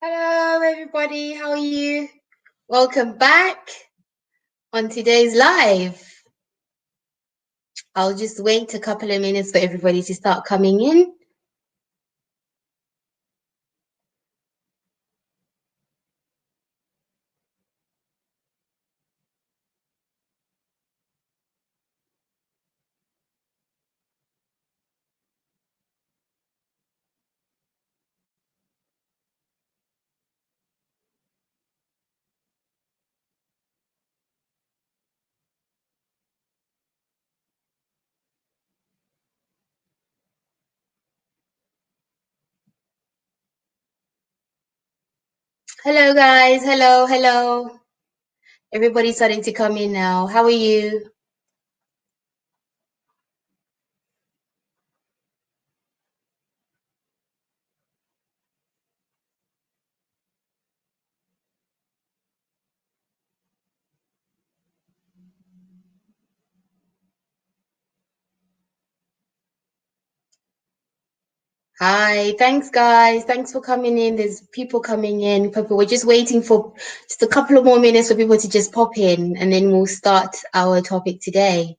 Hello, everybody. How are you? Welcome back on today's live. I'll just wait a couple of minutes for everybody to start coming in. Hello, guys. Hello. Everybody's starting to come in now. How are you? Hi. Thanks, guys. Thanks for coming in. There's people coming in. We're just waiting for just a couple of more minutes for people to just pop in, and then we'll start our topic today.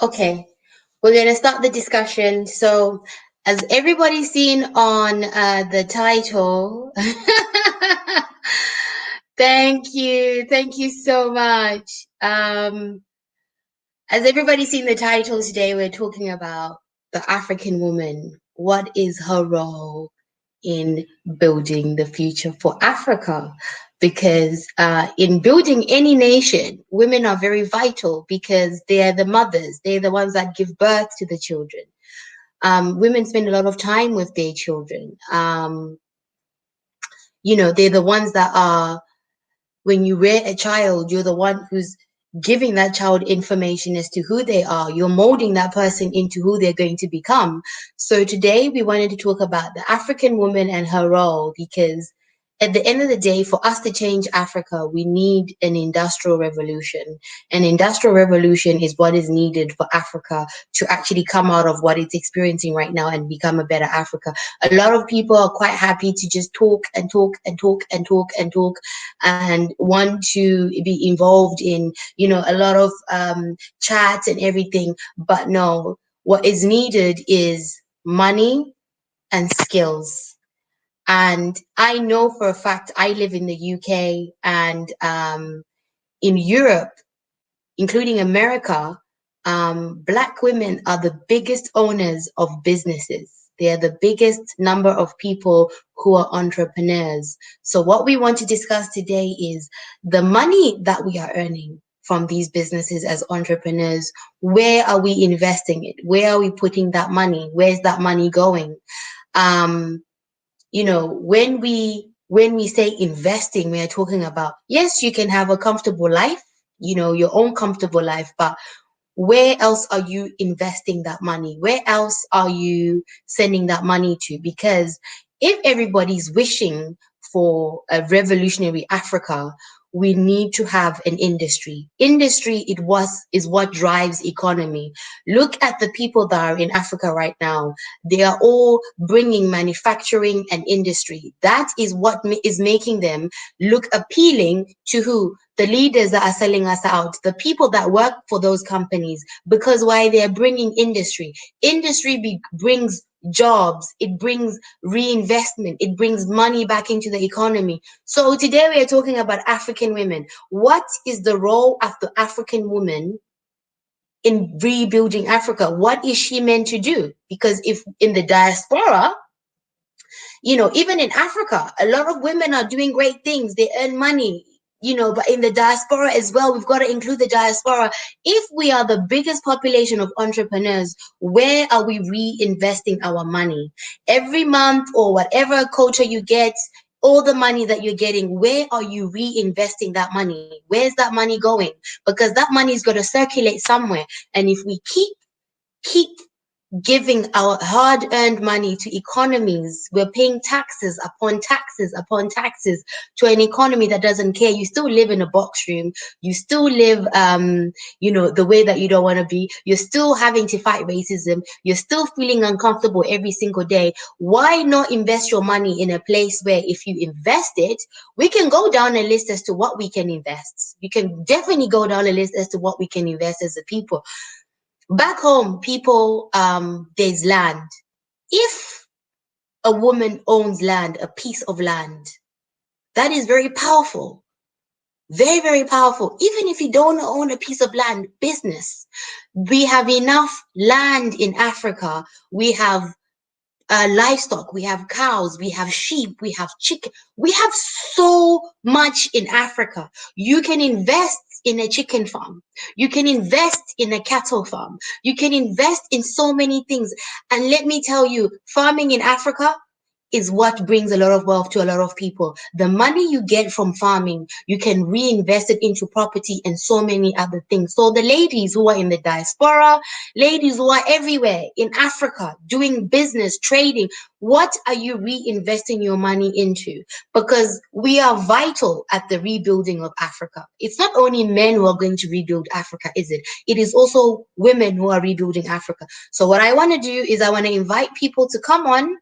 Okay, we're going to start the discussion. So, as everybody's seen on the title, thank you so much. As everybody's seen the title today, we're talking about the African woman. What is her role in building the future for Africa? Because in building any nation, women are very vital because they are the mothers. They're the ones that give birth to the children. Women spend a lot of time with their children. They're the ones that are, when you rear a child, you're the one who's giving that child information as to who they are. You're molding that person into who they're going to become. So today we wanted to talk about the African woman and her role, because at the end of the day, for us to change Africa, we need an industrial revolution. An industrial revolution is what is needed for Africa to actually come out of what it's experiencing right now and become a better Africa. A lot of people are quite happy to just talk and want to be involved in, a lot of chats and everything. But no, what is needed is money and skills. And I know for a fact, I live in the UK and in Europe, including America, Black women are the biggest owners of businesses. They are the biggest number of people who are entrepreneurs. So what we want to discuss today is the money that we are earning from these businesses as entrepreneurs. Where are we investing it? Where are we putting that money? Where's that money going? When we say investing, we are talking about, yes, you can have a comfortable life, your own comfortable life, but where else are you investing that money? Where else are you sending that money to? Because if everybody's wishing for a revolutionary Africa, we need to have an industry. Industry is what drives economy. Look at the people that are in Africa right now. They are all bringing manufacturing and industry. That is what is making them look appealing to who? The leaders that are selling us out, the people that work for those companies, because why? They're bringing industry. Industry brings jobs, it brings reinvestment, it brings money back into the economy. So today we are talking about African women. What is the role of the African woman in rebuilding Africa? What is she meant to do? Because if in the diaspora, even in Africa, a lot of women are doing great things. They earn money, but in the diaspora as well, we've got to include the diaspora. If we are the biggest population of entrepreneurs, where are we reinvesting our money? Every month or whatever quota you get, all the money that you're getting, where are you reinvesting that money? Where's that money going? Because that money is going to circulate somewhere. And if we keep giving our hard-earned money to economies, we're paying taxes upon taxes upon taxes to an economy that doesn't care. You still live in a box room. You still live, the way that you don't want to be. You're still having to fight racism. You're still feeling uncomfortable every single day. Why not invest your money in a place where if you invest it, we can go down a list as to what we can invest. You can definitely go down a list as to what we can invest as a people. Back home, people, there's land. If a woman owns land, a piece of land, that is very powerful. Very, very powerful. Even if you don't own a piece of land, business. We have enough land in Africa. We have livestock, we have cows, we have sheep, we have chicken. We have so much in Africa. You can invest in a chicken farm. You can invest in a cattle farm. You can invest in so many things. And let me tell you, farming in Africa is what brings a lot of wealth to a lot of people. The money you get from farming, you can reinvest it into property and so many other things. So the ladies who are in the diaspora, ladies who are everywhere in Africa doing business, trading, what are you reinvesting your money into? Because we are vital at the rebuilding of Africa. It's not only men who are going to rebuild Africa, is it? It is also women who are rebuilding Africa. So what I want to do is I want to invite people to come on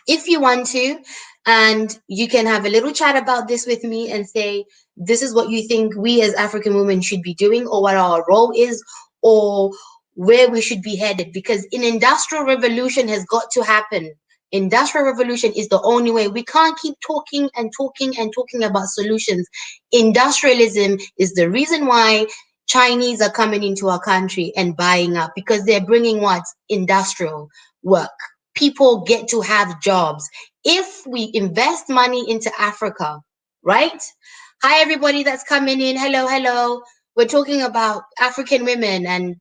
if you want to, and you can have a little chat about this with me and say, this is what you think we as African women should be doing, or what our role is, or where we should be headed. Because an industrial revolution has got to happen. Industrial revolution is the only way. We can't keep talking and talking and talking about solutions. Industrialism is the reason why Chinese are coming into our country and buying up, because they're bringing what? Industrial work. People get to have jobs. If we invest money into Africa, right? Hi, everybody that's coming in. Hello, hello. We're talking about African women and,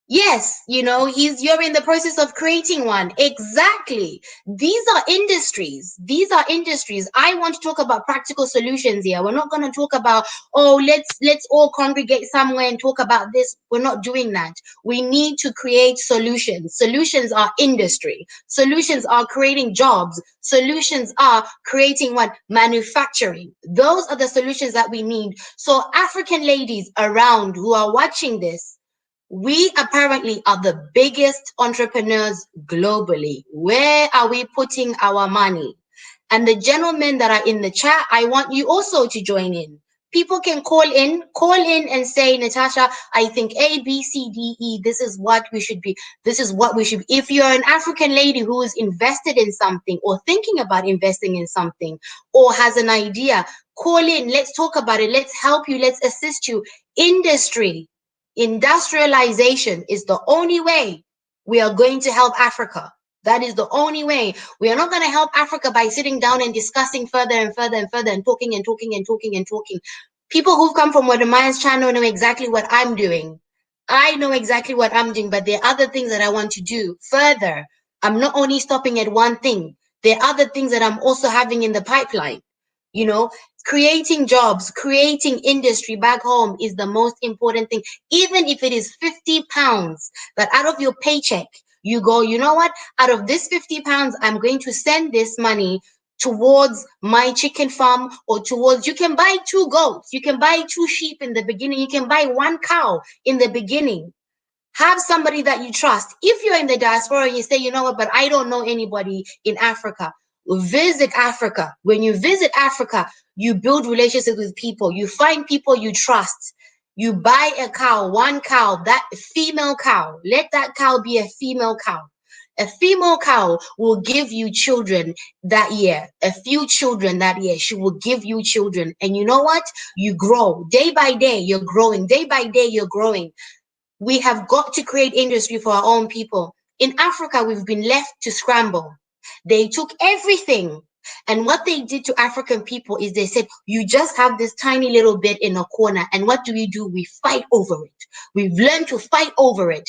yes, you're in the process of creating one. Exactly. These are industries. These are industries. I want to talk about practical solutions here. We're not going to talk about, oh, let's all congregate somewhere and talk about this. We're not doing that. We need to create solutions. Solutions are industry. Solutions are creating jobs. Solutions are creating what? Manufacturing. Those are the solutions that we need. So African ladies around who are watching this, we apparently are the biggest entrepreneurs globally. Where are we putting our money? And the gentlemen that are in the chat, I want you also to join in. People can call in and say, Natasha, I think A, B, C, D, E, this is what we should be. This is what we should be. If you're an African lady who is invested in something or thinking about investing in something or has an idea, call in. Let's talk about it. Let's help you. Let's assist you. Industry. Industrialization is the only way we are going to help Africa. That is the only way. We are not going to help Africa by sitting down and discussing further and further and further and talking and talking and talking and talking. People who've come from Wadamaya's channel know exactly what I'm doing. I know exactly what I'm doing, but there are other things that I want to do further. I'm not only stopping at one thing. There are other things that I'm also having in the pipeline. Creating jobs, creating industry back home is the most important thing. Even if it is 50 pounds, that out of your paycheck, you go, you know what? Out of this 50 pounds, I'm going to send this money towards my chicken farm, or towards, you can buy 2 goats, you can buy 2 sheep in the beginning, you can buy 1 cow in the beginning. Have somebody that you trust. If you're in the diaspora and you say, you know what, but I don't know anybody in Africa, visit Africa. When you visit Africa, you build relationships with people, you find people you trust. You buy a cow, 1 cow, that female cow, let that cow be a female cow. A female cow will give you children that year, a few children that year. She will give you children. And you know what? You grow day by day, you're growing. Day by day, you're growing. We have got to create industry for our own people. In Africa, we've been left to scramble. They took everything. And what they did to African people is they said, you just have this tiny little bit in a corner. And what do? We fight over it. We've learned to fight over it.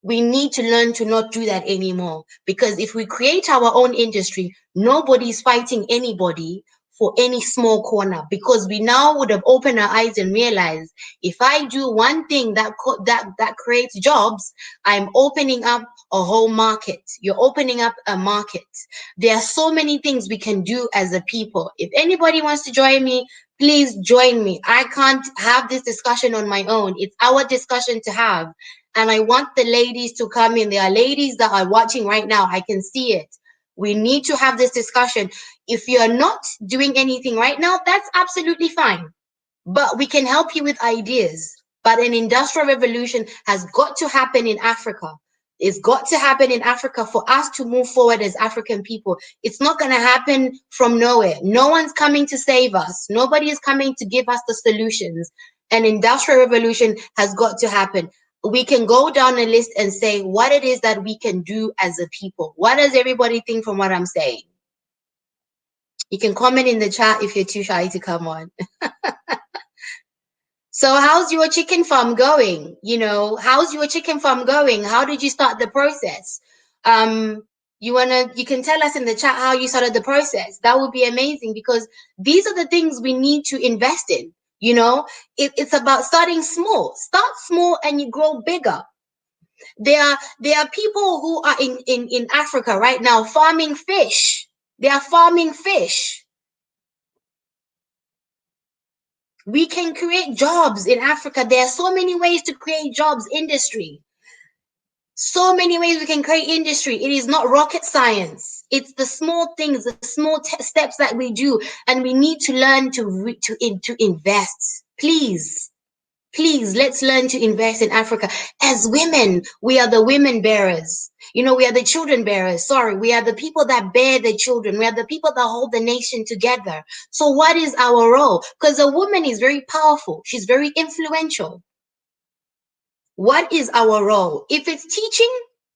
We need to learn to not do that anymore. Because if we create our own industry, nobody's fighting anybody for any small corner, because we now would have opened our eyes and realized, if I do one thing that creates jobs, I'm opening up a whole market. You're opening up a market. There are so many things we can do as a people. If anybody wants to join me, please join me. I can't have this discussion on my own. It's our discussion to have. And I want the ladies to come in. There are ladies that are watching right now. I can see it. We need to have this discussion. If you're not doing anything right now, that's absolutely fine. But we can help you with ideas. But an industrial revolution has got to happen in Africa. It's got to happen in Africa for us to move forward as African people. It's not going to happen from nowhere. No one's coming to save us. Nobody is coming to give us the solutions. An industrial revolution has got to happen. We can go down a list and say what it is that we can do as a people. What does everybody think from what I'm saying? You can comment in the chat if you're too shy to come on. So how's your chicken farm going? You know, how's your chicken farm going? How did you start the process? You can tell us in the chat how you started the process. That would be amazing, because these are the things we need to invest in. You know, it's about starting small. Start small and you grow bigger. There are people who are in Africa right now farming fish. They are farming fish. We can create jobs in Africa. There are so many ways to create jobs, industry. So many ways we can create industry. It is not rocket science. It's the small things, the small steps that we do, and we need to learn to invest. Please, let's learn to invest in Africa. As women, we are the women bearers. You know, we are the children bearers. Sorry, we are the people that bear the children. We are the people that hold the nation together. So what is our role? Because a woman is very powerful. She's very influential. What is our role? If it's teaching,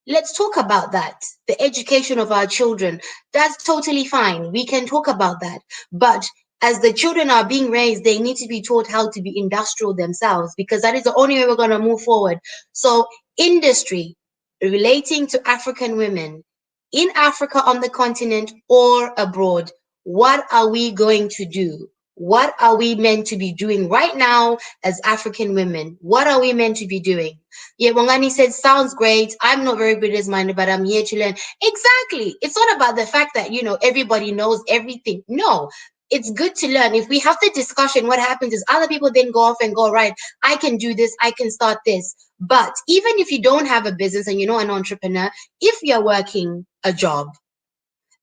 let's talk about that. The education of our children, that's totally fine. We can talk about that. But as the children are being raised, they need to be taught how to be industrial themselves, because that is the only way we're going to move forward. So industry relating to African women in Africa, on the continent, or abroad, what are we going to do? What are we meant to be doing right now as African women? What are we meant to be doing? Yeah, Bongani said, sounds great. I'm not very business-minded, but I'm here to learn. Exactly. It's not about the fact that, you know, everybody knows everything. No, it's good to learn. If we have the discussion, what happens is other people then go off and go, right, I can do this, I can start this. But even if you don't have a business and you're not an entrepreneur, if you're working a job,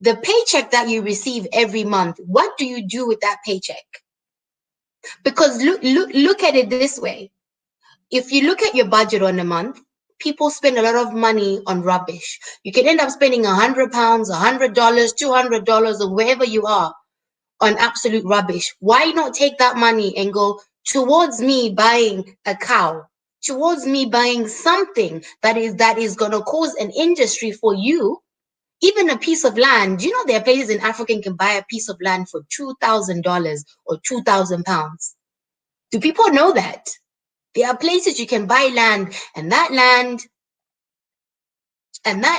the paycheck that you receive every month, what do you do with that paycheck? Because look at it this way. If you look at your budget on a month, people spend a lot of money on rubbish. You can end up spending £100, $100, $200, or wherever you are on absolute rubbish. Why not take that money and go towards me buying a cow, towards me buying something that is going to cause an industry for you? Even a piece of land. You know, there are places in Africa you can buy a piece of land for $2,000 or £2,000. Do people know that? There are places you can buy land, and that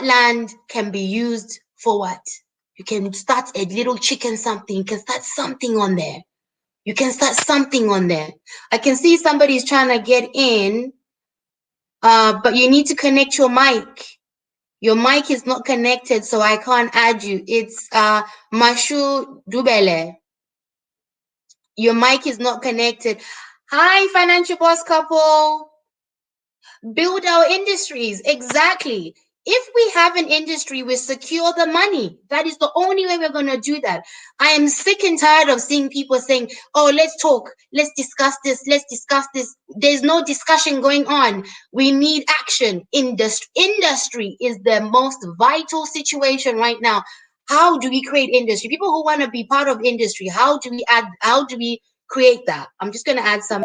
land can be used for what? You can start a little chicken something. You can start something on there. You can start something on there. I can see somebody's trying to get in, but you need to connect your mic. Your mic is not connected, so I can't add you. It's Mashu Dubele. Your mic is not connected. Hi, financial boss couple. Build our industries. Exactly. If we have an industry, we secure the money. That is the only way we're going to do that. I am sick and tired of seeing people saying, oh, let's talk. Let's discuss this. Let's discuss this. There's no discussion going on. We need action. Industry is the most vital situation right now. How do we create industry? People who want to be part of industry, how do we create that? I'm just going to add some.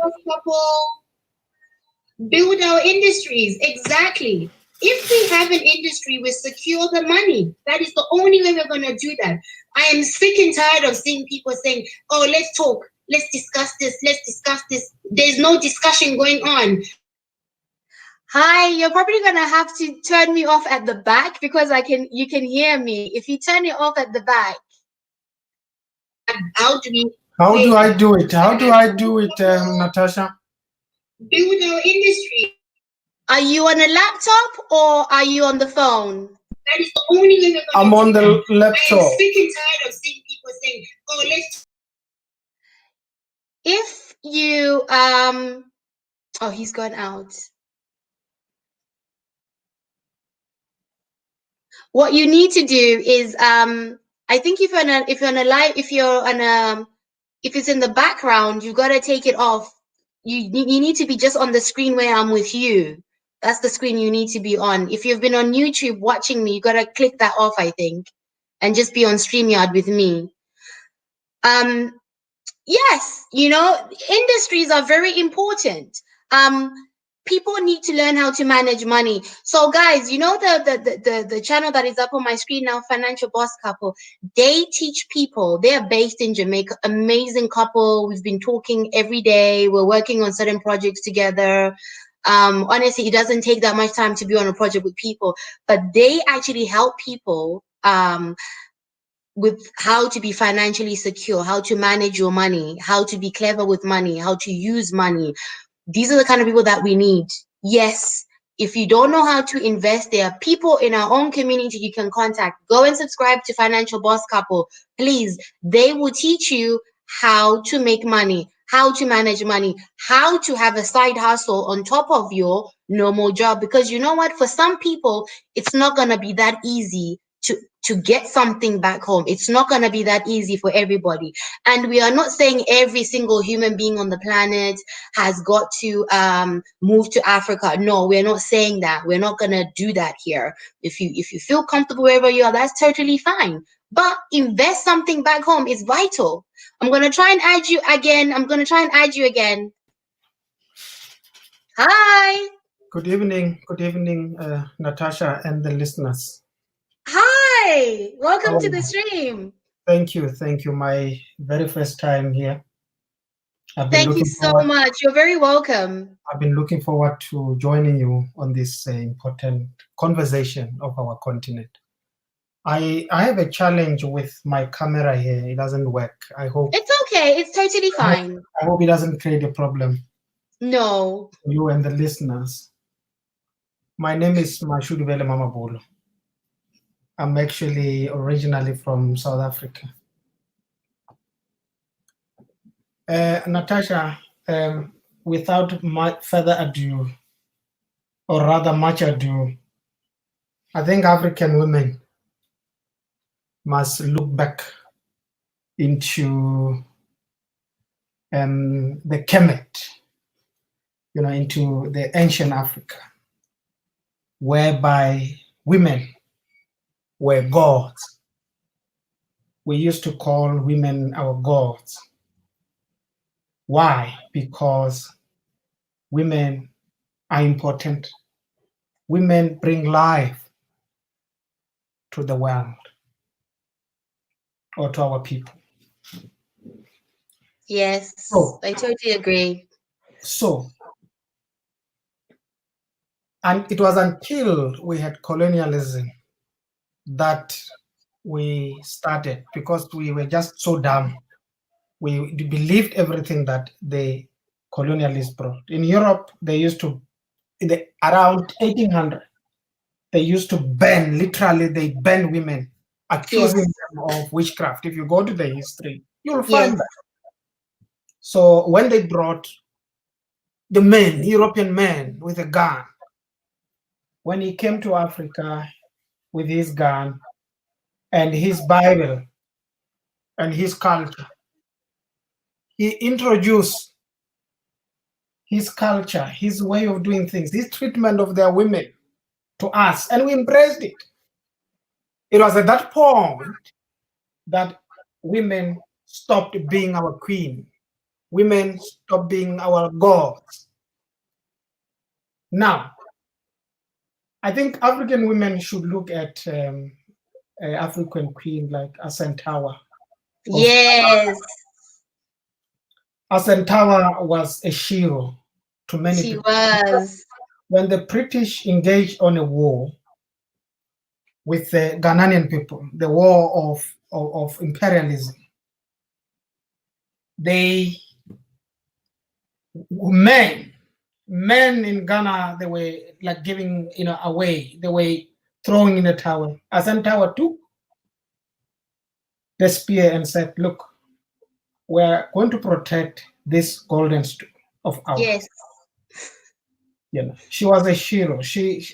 Build our industries. Exactly. If we have an industry, we secure the money. That is the only way we're going to do that. I am sick and tired of seeing people saying, oh, let's talk. Let's discuss this. Let's discuss this. There's no discussion going on. Hi, you're probably going to have to turn me off at the back because you can hear me. If you turn it off at the back. How do I do it? How do I do it, Natasha? Build our industry. Are you on a laptop or are you on the phone? That is the only way we're going I'm on the laptop. I'm sick and tired of seeing people saying, oh, let's. If you, oh, he's gone out. What you need to do is, I think if it's in the background, you got to take it off. You need to be just on the screen where I'm with you. That's the screen you need to be on. If you've been on YouTube watching me, you got to click that off, I think, and just be on StreamYard with me. Yes, industries are very important. People need to learn how to manage money. So guys, the channel that is up on my screen now, Financial Boss Couple, they teach people. They're based in Jamaica, amazing couple. We've been talking every day. We're working on certain projects together. Honestly, it doesn't take that much time to be on a project with people, but they actually help people with how to be financially secure, how to manage your money, how to be clever with money, how to use money. These are the kind of people that we need. Yes, if you don't know how to invest, there are people in our own community you can contact. Go and subscribe to Financial Boss Couple. Please, they will teach you how to make money, how to manage money, how to have a side hustle on top of your normal job. Because you know what? For some people, it's not going to be that easy to get something back home. It's not going to be that easy for everybody. And we are not saying every single human being on the planet has got to move to Africa. No, we're not saying that. We're not going to do that here. If you feel comfortable wherever you are, that's totally fine. But invest something back home is vital. I'm going to try and add you again. Hi. Good evening, Natasha and the listeners. Hi, welcome to the stream. Thank you. My very first time here. Thank you so much. You're very welcome. I've been looking forward to joining you on this important conversation of our continent. I have a challenge with my camera here. It doesn't work. I hope it's okay. It's totally fine. I hope it doesn't create a problem. No. You and the listeners. My name is Mashudubele Mamabolo. I'm actually originally from South Africa. Natasha, without further ado, or rather much ado, I think African women must look back into the Kemet, into the ancient Africa, whereby women were gods. We used to call women our gods. Why? Because women are important. Women bring life to the world or to our people. Yes, I totally agree. And it was until we had colonialism that we started, because we were just so dumb. We believed everything that the colonialists brought. In Europe, they used to, around 1800, they used to ban, literally, they ban women, Yes. accusing them of witchcraft. If you go to the history, you'll Yes. find that. So when they brought the man, European man with a gun, when he came to Africa with his gun and his Bible and his culture, he introduced his culture, his way of doing things, his treatment of their women to us, and we embraced it. It was at that point that women stopped being our queen. Women stopped being our gods. Now, I think African women should look at an African queen like Asentawa. Yes. Asentawa was a hero to many She people. was. When the British engaged on a war with the Ghanaian people, the war of imperialism, they men in Ghana, they were like giving away, they were throwing in the tower. Asentawa took the spear and said, look, we're going to protect this golden stool of ours. Yes. She was a hero.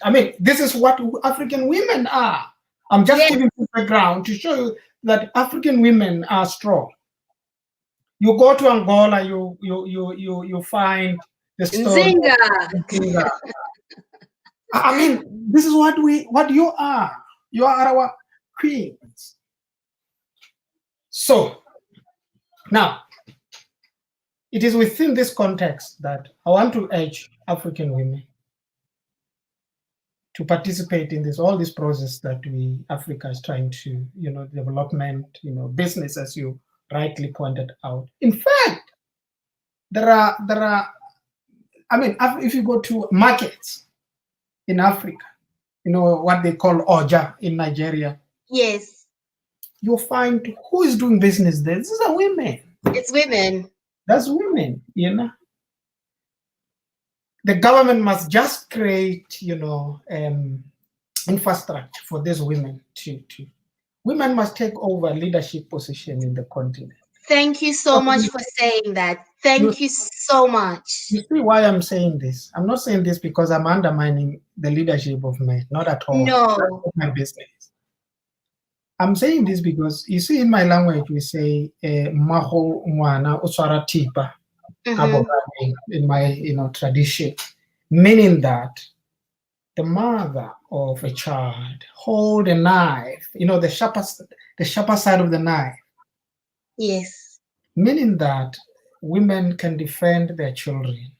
I mean, this is what African women are. I'm just giving you background to show you that African women are strong. You go to Angola, you find the story. Nzinga. I mean, this is what you are. You are our queens. So now, it is within this context that I want to urge African women to participate in all this process that Africa is trying to, development, business, as you rightly pointed out. In fact, there are, I mean, if you go to markets in Africa, what they call Oja in Nigeria. Yes. You'll find who is doing business there. These are women. It's women. That's women, The government must just create, infrastructure for these women to. Women must take over leadership position in the continent. Thank you so much for saying that. Thank you so much. You see why I'm saying this? I'm not saying this because I'm undermining the leadership of men. Not at all. No. That's not my business. I'm saying this because you see, in my language we say maho mwana uswara tipa in my tradition, meaning that the mother of a child hold a knife, the sharper side of the knife. Yes. Meaning that women can defend their children,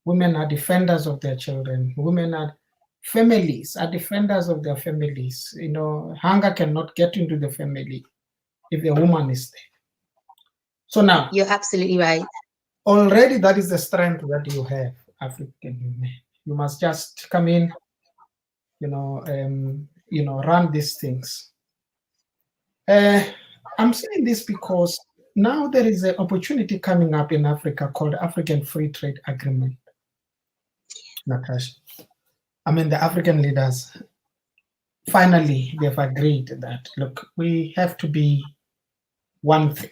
Women are defenders of their children. Women are families, are defenders of their families. Hunger cannot get into the family if a woman is there. So now, you're absolutely right. Already that is the strength that you have, African women. You must just come in, run these things. I'm saying this because now there is an opportunity coming up in Africa called African Free Trade Agreement. Natasha, I mean, the African leaders, finally, they've agreed that, look, we have to be one thing.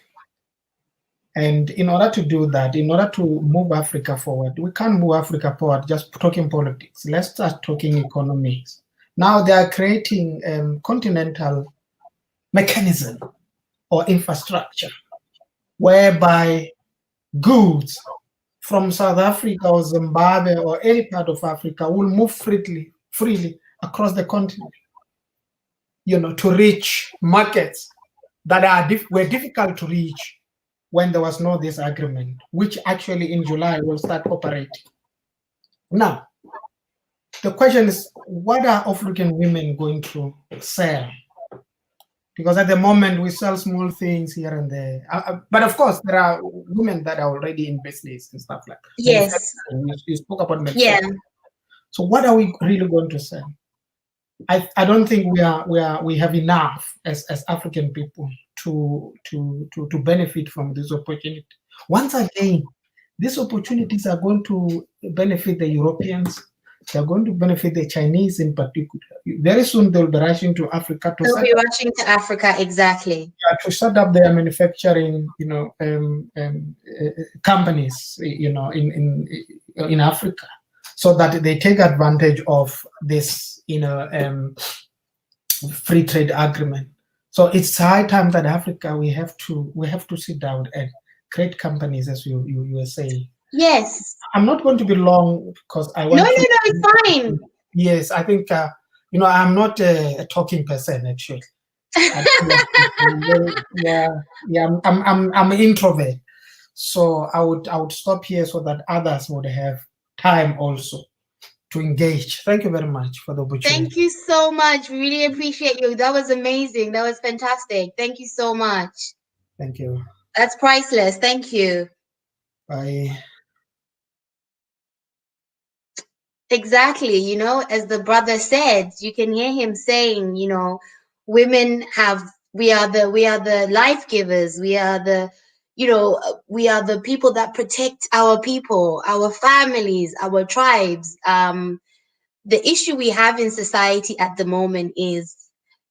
And in order to do that, in order to move Africa forward, we can't move Africa forward just talking politics. Let's start talking economics. Now they are creating a continental mechanism or infrastructure whereby goods from South Africa or Zimbabwe or any part of Africa will move freely across the continent, to reach markets that were difficult to reach when there was no this agreement, which actually in July will start operating. Now, the question is, what are African women going to sell? Because at the moment we sell small things here and there. But of course, there are women that are already in business and stuff like that. Yes. You spoke about manufacturing. Yeah. So what are we really going to sell? I don't think we have enough as African people to benefit from this opportunity. Once again, these opportunities are going to benefit the Europeans. They're going to benefit the Chinese in particular. Very soon they'll be rushing to Africa to They'll set be up, rushing to Africa, exactly. their manufacturing, companies, in Africa, so that they take advantage of this, free trade agreement. So it's high time that Africa, we have to sit down and create companies, as you were saying. Yes. I'm not going to be long because I No, want no, to. no, it's fine. Yes, I think I'm not a talking person actually. I don't like I'm an introvert, so I would stop here so that others would have time also to engage. Thank you very much for the opportunity. Thank you so much. We really appreciate you. That was amazing. That was fantastic. Thank you so much. Thank you. That's priceless. Thank you. Bye. Exactly. As the brother said, you can hear him saying, women we are the life givers. We are the people that protect our people, our families, our tribes. The issue we have in society at the moment is,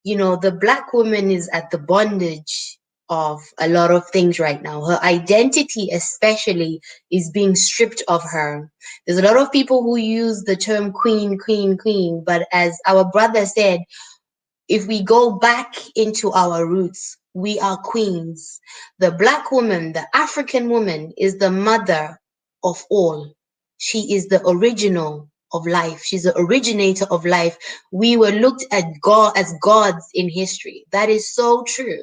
the black woman is at the bondage of a lot of things right now. Her identity, especially, is being stripped of her. There's a lot of people who use the term queen, queen, queen, but as our brother said, if we go back into our roots, we are queens. The black woman, the African woman, is the mother of all. She is the original of life. She's the originator of life. We were looked at God as gods in history. That is so true.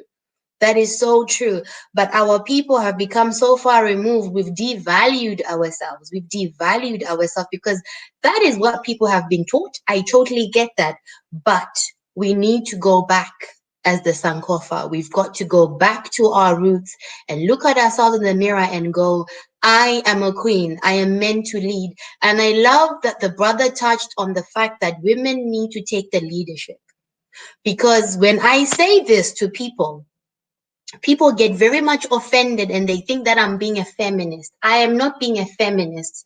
That is so true. But our people have become so far removed. We've devalued ourselves. We've devalued ourselves because that is what people have been taught. I totally get that. But we need to go back as the Sankofa. We've got to go back to our roots and look at ourselves in the mirror and go, I am a queen. I am meant to lead. And I love that the brother touched on the fact that women need to take the leadership. Because when I say this to people get very much offended and they think that I'm being a feminist. I am not being a feminist.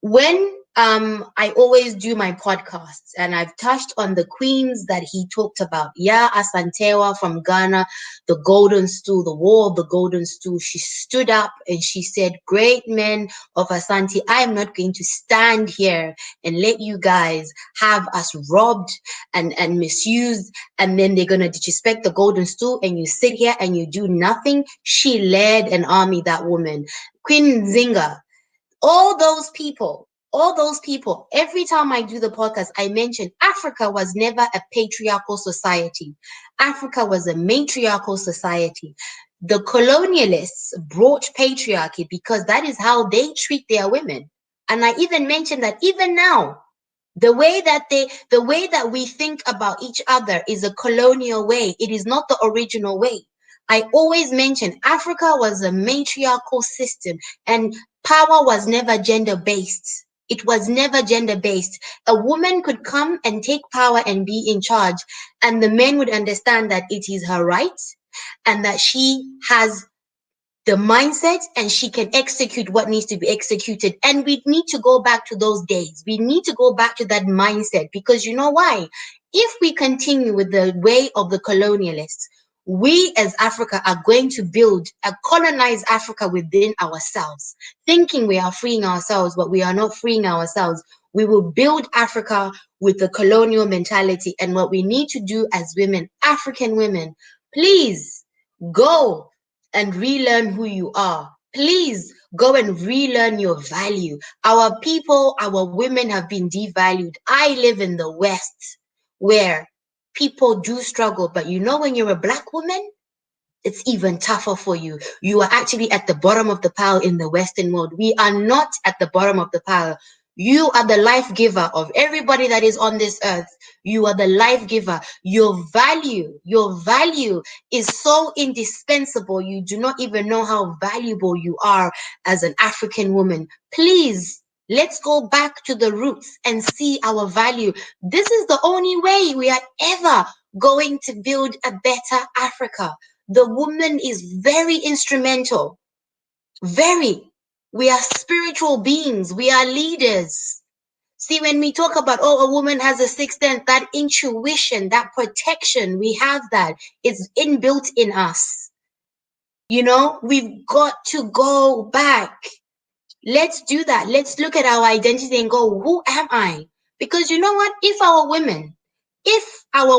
When I always do my podcasts and I've touched on the queens that he talked about. Yeah, Asantewa from Ghana, the golden stool, the war of the golden stool. She stood up and she said, great men of Asante, I am not going to stand here and let you guys have us robbed and misused, and then they're going to disrespect the golden stool and you sit here and you do nothing. She led an army, that woman. Queen Zinga, all those people, every time I do the podcast, I mention Africa was never a patriarchal society. Africa was a matriarchal society. The colonialists brought patriarchy because that is how they treat their women. And I even mentioned that even now, the way that we think about each other is a colonial way. It is not the original way. I always mention Africa was a matriarchal system and power was never gender based. It was never gender based. A woman could come and take power and be in charge, and the men would understand that it is her right and that she has the mindset and she can execute what needs to be executed. And we need to go back to those days. We need to go back to that mindset, because you know why? If we continue with the way of the colonialists, we as Africa are going to build a colonized Africa within ourselves, thinking we are freeing ourselves, but we are not freeing ourselves. We will build Africa with the colonial mentality. And what we need to do as women, African women, please go and relearn who you are. Please go and relearn your value. Our people, our women have been devalued. I live in the West where people do struggle, but when you're a black woman, it's even tougher for you. You are actually at the bottom of the pile in the Western world. We are not at the bottom of the pile. You are the life giver of everybody that is on this earth. You are the life giver. Your value is so indispensable. You do not even know how valuable you are as an African woman. Please, let's go back to the roots and see our value. This is the only way we are ever going to build a better Africa. The woman is very instrumental. Very. We are spiritual beings. We are leaders. See, when we talk about, oh, a woman has a sixth sense, that intuition, that protection, we have that. It's inbuilt in us. We've got to go back. Let's do that. Let's look at our identity and go, who am I? Because you know what? If our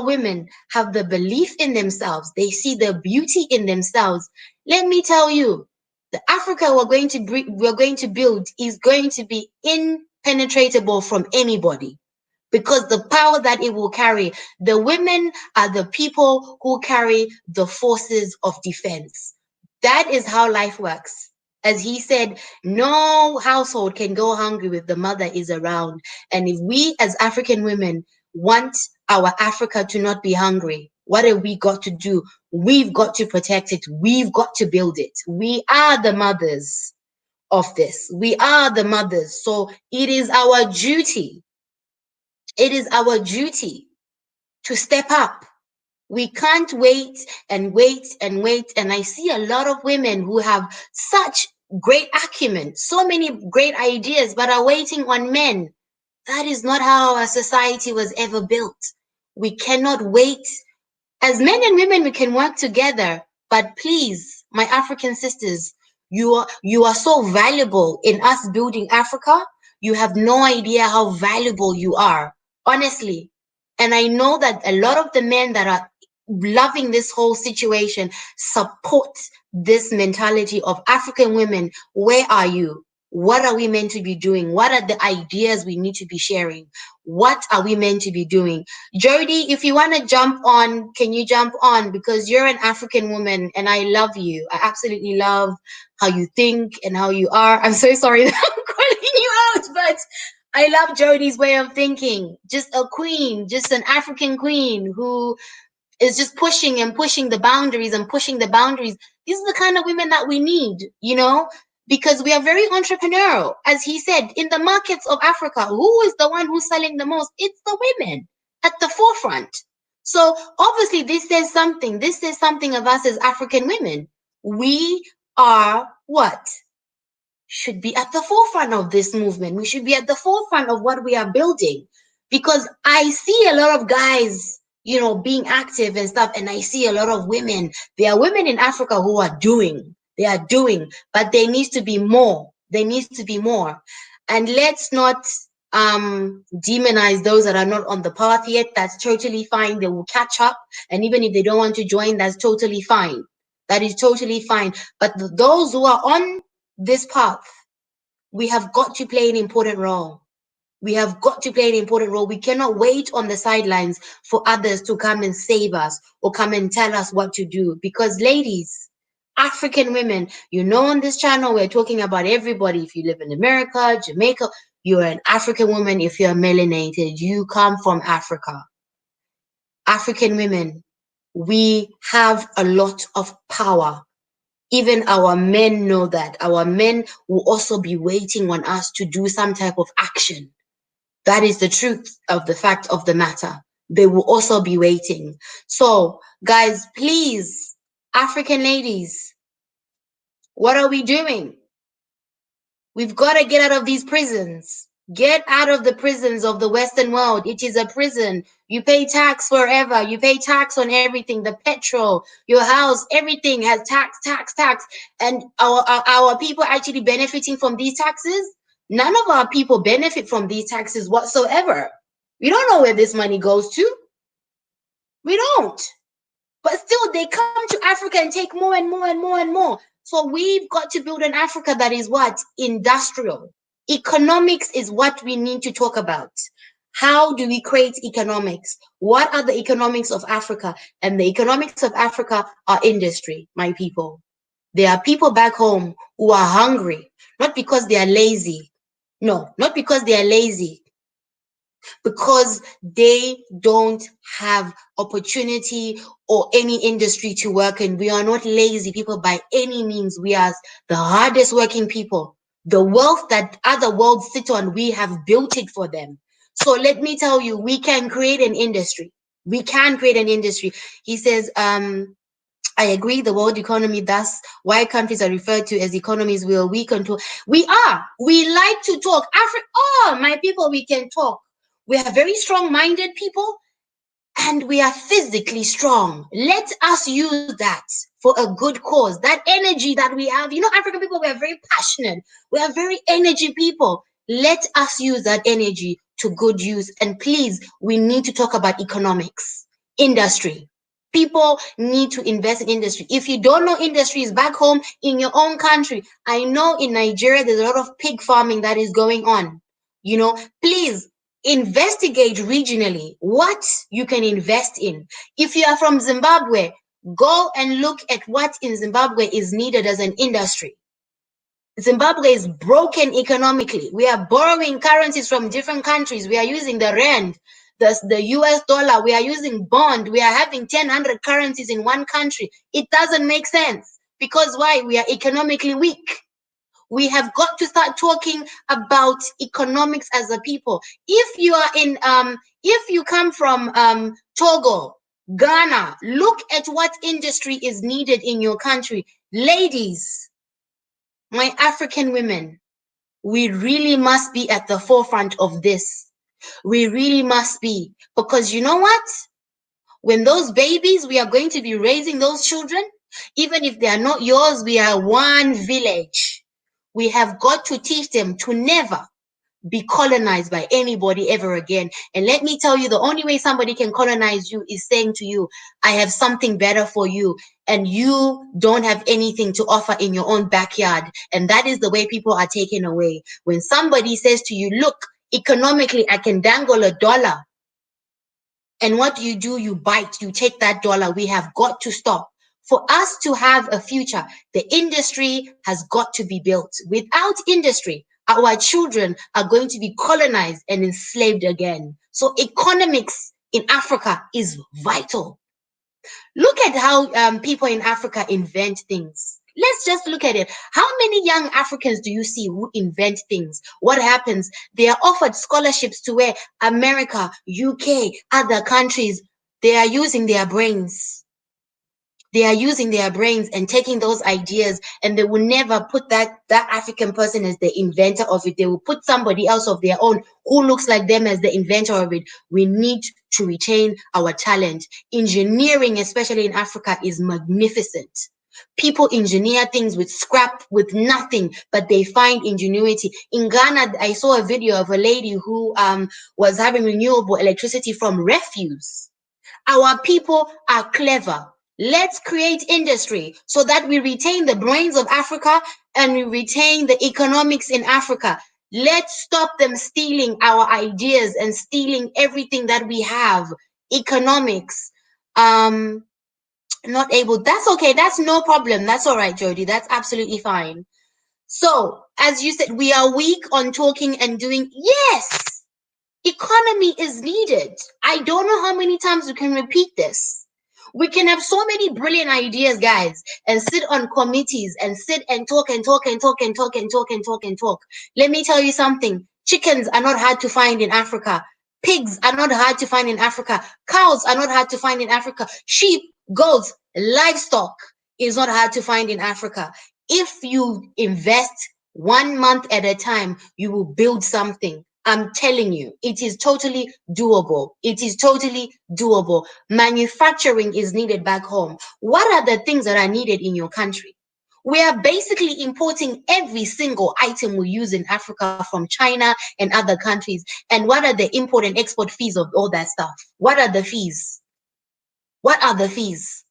women have the belief in themselves, they see the beauty in themselves, let me tell you, the Africa we're going to build is going to be impenetrable from anybody, because the power that it will carry. The women are the people who carry the forces of defense. That is how life works. As he said, no household can go hungry if the mother is around. And if we as African women want our Africa to not be hungry, what have we got to do? We've got to protect it. We've got to build it. We are the mothers of this. We are the mothers. So it is our duty. It is our duty to step up. We can't wait and wait and wait. And I see a lot of women who have such great acumen, so many great ideas, but are waiting on men. That is not how our society was ever built. We cannot wait. As men and women, we can work together. But please, my African sisters, you are so valuable in us building Africa. You have no idea how valuable you are, honestly. And I know that a lot of the men that are loving this whole situation support this mentality of African women. Where are you? What are we meant to be doing? What are the ideas we need to be sharing? What are we meant to be doing? Jody, if you want to jump on, can you jump on? Because you're an African woman and I love you. I absolutely love how you think and how you are. I'm so sorry that I'm calling you out, but I love Jody's way of thinking. Just a queen, just an African queen who is just pushing and pushing the boundaries and pushing the boundaries. These are the kind of women that we need, because we are very entrepreneurial. As he said, in the markets of Africa, who is the one who's selling the most? It's the women at the forefront. So obviously this says something. This says something of us as African women. We are what? Should be at the forefront of this movement. We should be at the forefront of what we are building, because I see a lot of guys, being active and stuff, and I see a lot of women. There are women in Africa who are doing. They are doing, but there needs to be more. There needs to be more. And let's not demonize those that are not on the path yet. That's totally fine. They will catch up. And even if they don't want to join, that's totally fine. That is totally fine. But those who are on this path, we have got to play an important role. We have got to play an important role. We cannot wait on the sidelines for others to come and save us or come and tell us what to do. Because ladies, African women, on this channel, we're talking about everybody. If you live in America, Jamaica, you're an African woman. If you're melanated, you come from Africa. African women, we have a lot of power. Even our men know that. Our men will also be waiting on us to do some type of action. That is the truth of the fact of the matter. They will also be waiting. So, guys, please, African ladies, what are we doing? We've got to get out of these prisons. Get out of the prisons of the Western world. It is a prison. You pay tax forever. You pay tax on everything. The petrol, your house, everything has tax, tax, tax. And our people actually benefiting from these taxes? None of our people benefit from these taxes whatsoever. We don't know where this money goes to. We don't. But still, they come to Africa and take more and more and more and more. So we've got to build an Africa that is what? Industrial. Economics is what we need to talk about. How do we create economics? What are the economics of Africa? And the economics of Africa are industry, my people. There are people back home who are hungry, not because they are lazy. No, not because they are lazy. Because they don't have opportunity or any industry to work in. We are not lazy people by any means. We are the hardest working people. The wealth that other worlds sit on, we have built it for them. So let me tell you, we can create an industry. We can create an industry. He says, I agree. The world economy, that's why countries are referred to as economies where we control. We are. We like to talk. Oh, my people, we can talk. We are very strong-minded people, and we are physically strong. Let us use that for a good cause. That energy that we have, African people, we are very passionate. We are very energy people. Let us use that energy to good use. And please, we need to talk about economics, industry. People need to invest in industry. If you don't know industries back home in your own country, I know in Nigeria there's a lot of pig farming that is going on. Please investigate regionally what you can invest in. If you are from Zimbabwe, go and look at what in Zimbabwe is needed as an industry. Zimbabwe is broken economically. We are borrowing currencies from different countries. We are using the rand, the US dollar. We are using bond. We are having 100 currencies in one country. It doesn't make sense. Because why? We are economically weak. We have got to start talking about economics as a people. If you come from Togo, Ghana, look at what industry is needed in your country. Ladies, my African women, we really must be at the forefront of this. We really must be. Because you know what? When those babies, we are going to be raising those children, even if they are not yours, we are one village. We have got to teach them to never be colonized by anybody ever again. And let me tell you, the only way somebody can colonize you is saying to you, I have something better for you, and you don't have anything to offer in your own backyard. And that is the way people are taken away. When somebody says to you, look, economically, I can dangle $1. And what do? You bite, you take that dollar. We have got to stop. For us to have a future, the industry has got to be built. Without industry, our children are going to be colonized and enslaved again. So economics in Africa is vital. Look at how people in Africa invent things. Let's just look at it. How many young Africans do you see who invent things? What happens? They are offered scholarships to where America, UK, other countries, they are using their brains. They are using their brains and taking those ideas, and they will never put that African person as the inventor of it. They will put somebody else of their own who looks like them as the inventor of it. We need to retain our talent. Engineering, especially in Africa, is magnificent. People engineer things with scrap, with nothing, but they find ingenuity. In Ghana, I saw a video of a lady who was having renewable electricity from refuse. Our people are clever. Let's create industry so that we retain the brains of Africa and we retain the economics in Africa. Let's stop them stealing our ideas and stealing everything that we have. Economics. Not able. That's okay. That's no problem. That's all right, Jody. That's absolutely fine. So, as you said, we are weak on talking and doing. Yes, economy is needed. I don't know how many times we can repeat this. We can have so many brilliant ideas, guys, and sit on committees and sit and talk and talk and talk and talk and talk and talk and talk. Let me tell you something. Chickens are not hard to find in Africa. Pigs are not hard to find in Africa. Cows are not hard to find in Africa. Sheep, goats, livestock is not hard to find in Africa. If you invest 1 month at a time, you will build something. I'm telling you, it is totally doable. It is totally doable. Manufacturing is needed back home. What are the things that are needed in your country? We are basically importing every single item we use in Africa from China and other countries. And what are the import and export fees of all that stuff? What are the fees? What are the fees?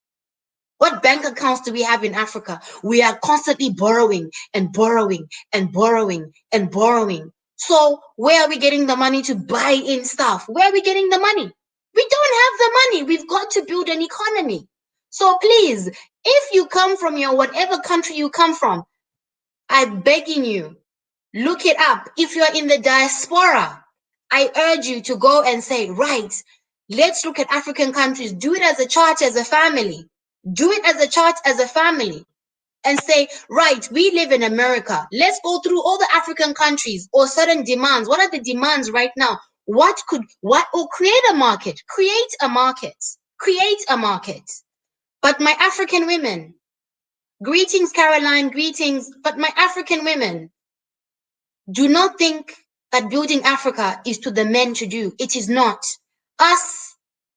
What bank accounts do we have in Africa? We are constantly borrowing and borrowing and borrowing and borrowing. So where are we getting the money to buy in stuff? Where are we getting the money? We don't have the money. We've got to build an economy. So please, if you come from your whatever country you come from, I'm begging you, look it up. If you're in the diaspora, I urge you to go and say, right, let's look at African countries. Do it as a chart, as a family. Do it as a chart, as a family. And say, right, we live in America. Let's go through all the African countries or certain demands. What are the demands right now? Or create a market. Create a market. Create a market. But my African women, greetings, Caroline, greetings. But my African women, do not think that building Africa is to the men to do. It is not. Us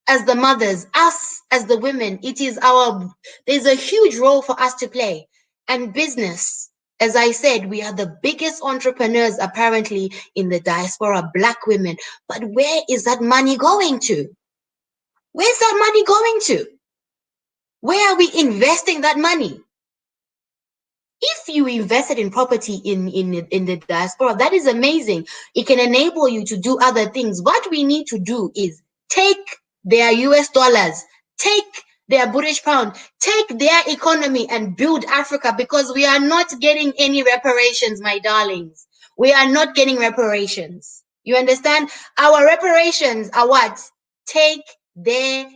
as the mothers, us as the women, there's a huge role for us to play. And business, as I said, we are the biggest entrepreneurs apparently in the diaspora, Black women. But where is that money going to? Where's that money going to? Where are we investing that money? If you invested in property in the diaspora, that is amazing. It can enable you to do other things. What we need to do is take their US dollars, take their British pound, take their economy and build Africa, because we are not getting any reparations, my darlings. We are not getting reparations. You understand? Our reparations are what? Take their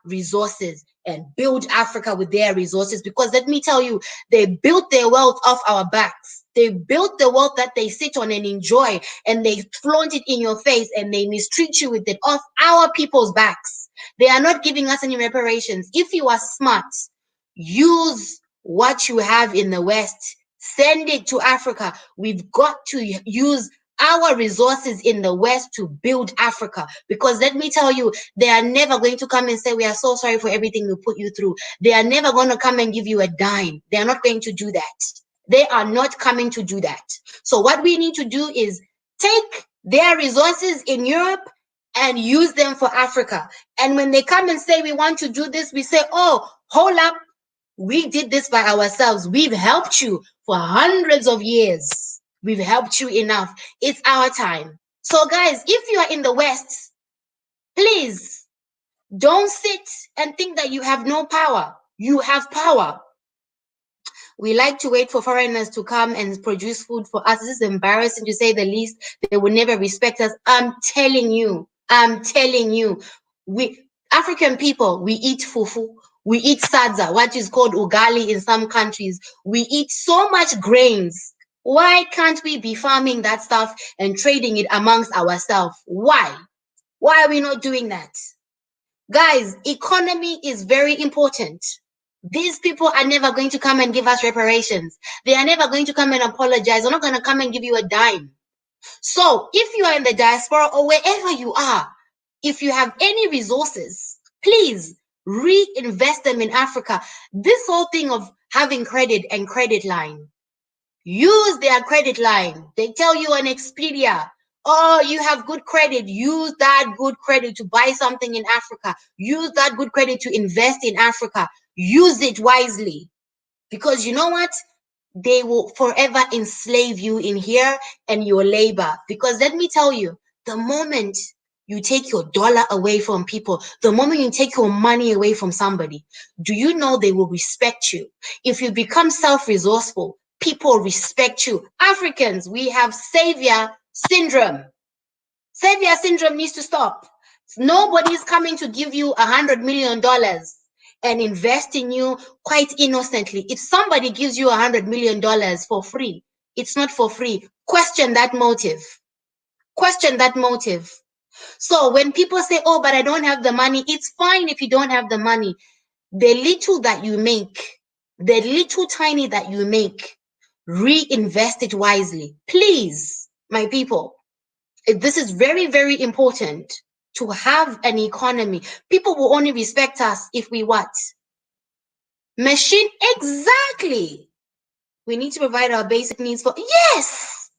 resources and build Africa with their resources, because let me tell you, they built their wealth off our backs. They built the wealth that they sit on and enjoy, and they flaunt it in your face and they mistreat you with it off our people's backs. They are not giving us any reparations. If you are smart, use what you have in the West, send it to Africa. We've got to use our resources in the West to build Africa, because let me tell you, they are never going to come and say, we are so sorry for everything we put you through. They are never going to come and give you a dime. They are not going to do that. They are not coming to do that. So what we need to do is take their resources in Europe and use them for Africa. And when they come and say, we want to do this, we say, oh, hold up. We did this by ourselves. We've helped you for hundreds of years. We've helped you enough. It's our time. So guys, if you are in the West, please don't sit and think that you have no power. You have power. We like to wait for foreigners to come and produce food for us. This is embarrassing to say the least. They will never respect us. I'm telling you. We African people, we eat fufu. We eat sadza, what is called ugali in some countries. We eat so much grains. Why can't we be farming that stuff and trading it amongst ourselves? Why? Why are we not doing that? Guys, economy is very important. These people are never going to come and give us reparations. They are never going to come and apologize. They're not going to come and give you a dime. So if you are in the diaspora or wherever you are, if you have any resources, please reinvest them in Africa. This whole thing of having credit and credit line, use their credit line. They tell you on Expedia, oh, you have good credit. Use that good credit to buy something in Africa. Use that good credit to invest in Africa. Use it wisely. Because you know what? They will forever enslave you in here and your labor. Because let me tell you, the moment you take your dollar away from people, the moment you take your money away from somebody, do you know they will respect you? If you become self-resourceful, people respect you. Africans, we have savior syndrome. Savior syndrome needs to stop. Nobody's coming to give you $100 million and invest in you quite innocently. If somebody gives you $100 million for free, it's not for free. Question that motive. Question that motive. So when people say, oh, but I don't have the money, it's fine if you don't have the money. The little that you make, the little tiny that you make, reinvest it wisely. Please, my people, this is very, very important to have an economy. People will only respect us if we what? Machine, exactly. We need to provide our basic needs for, yes,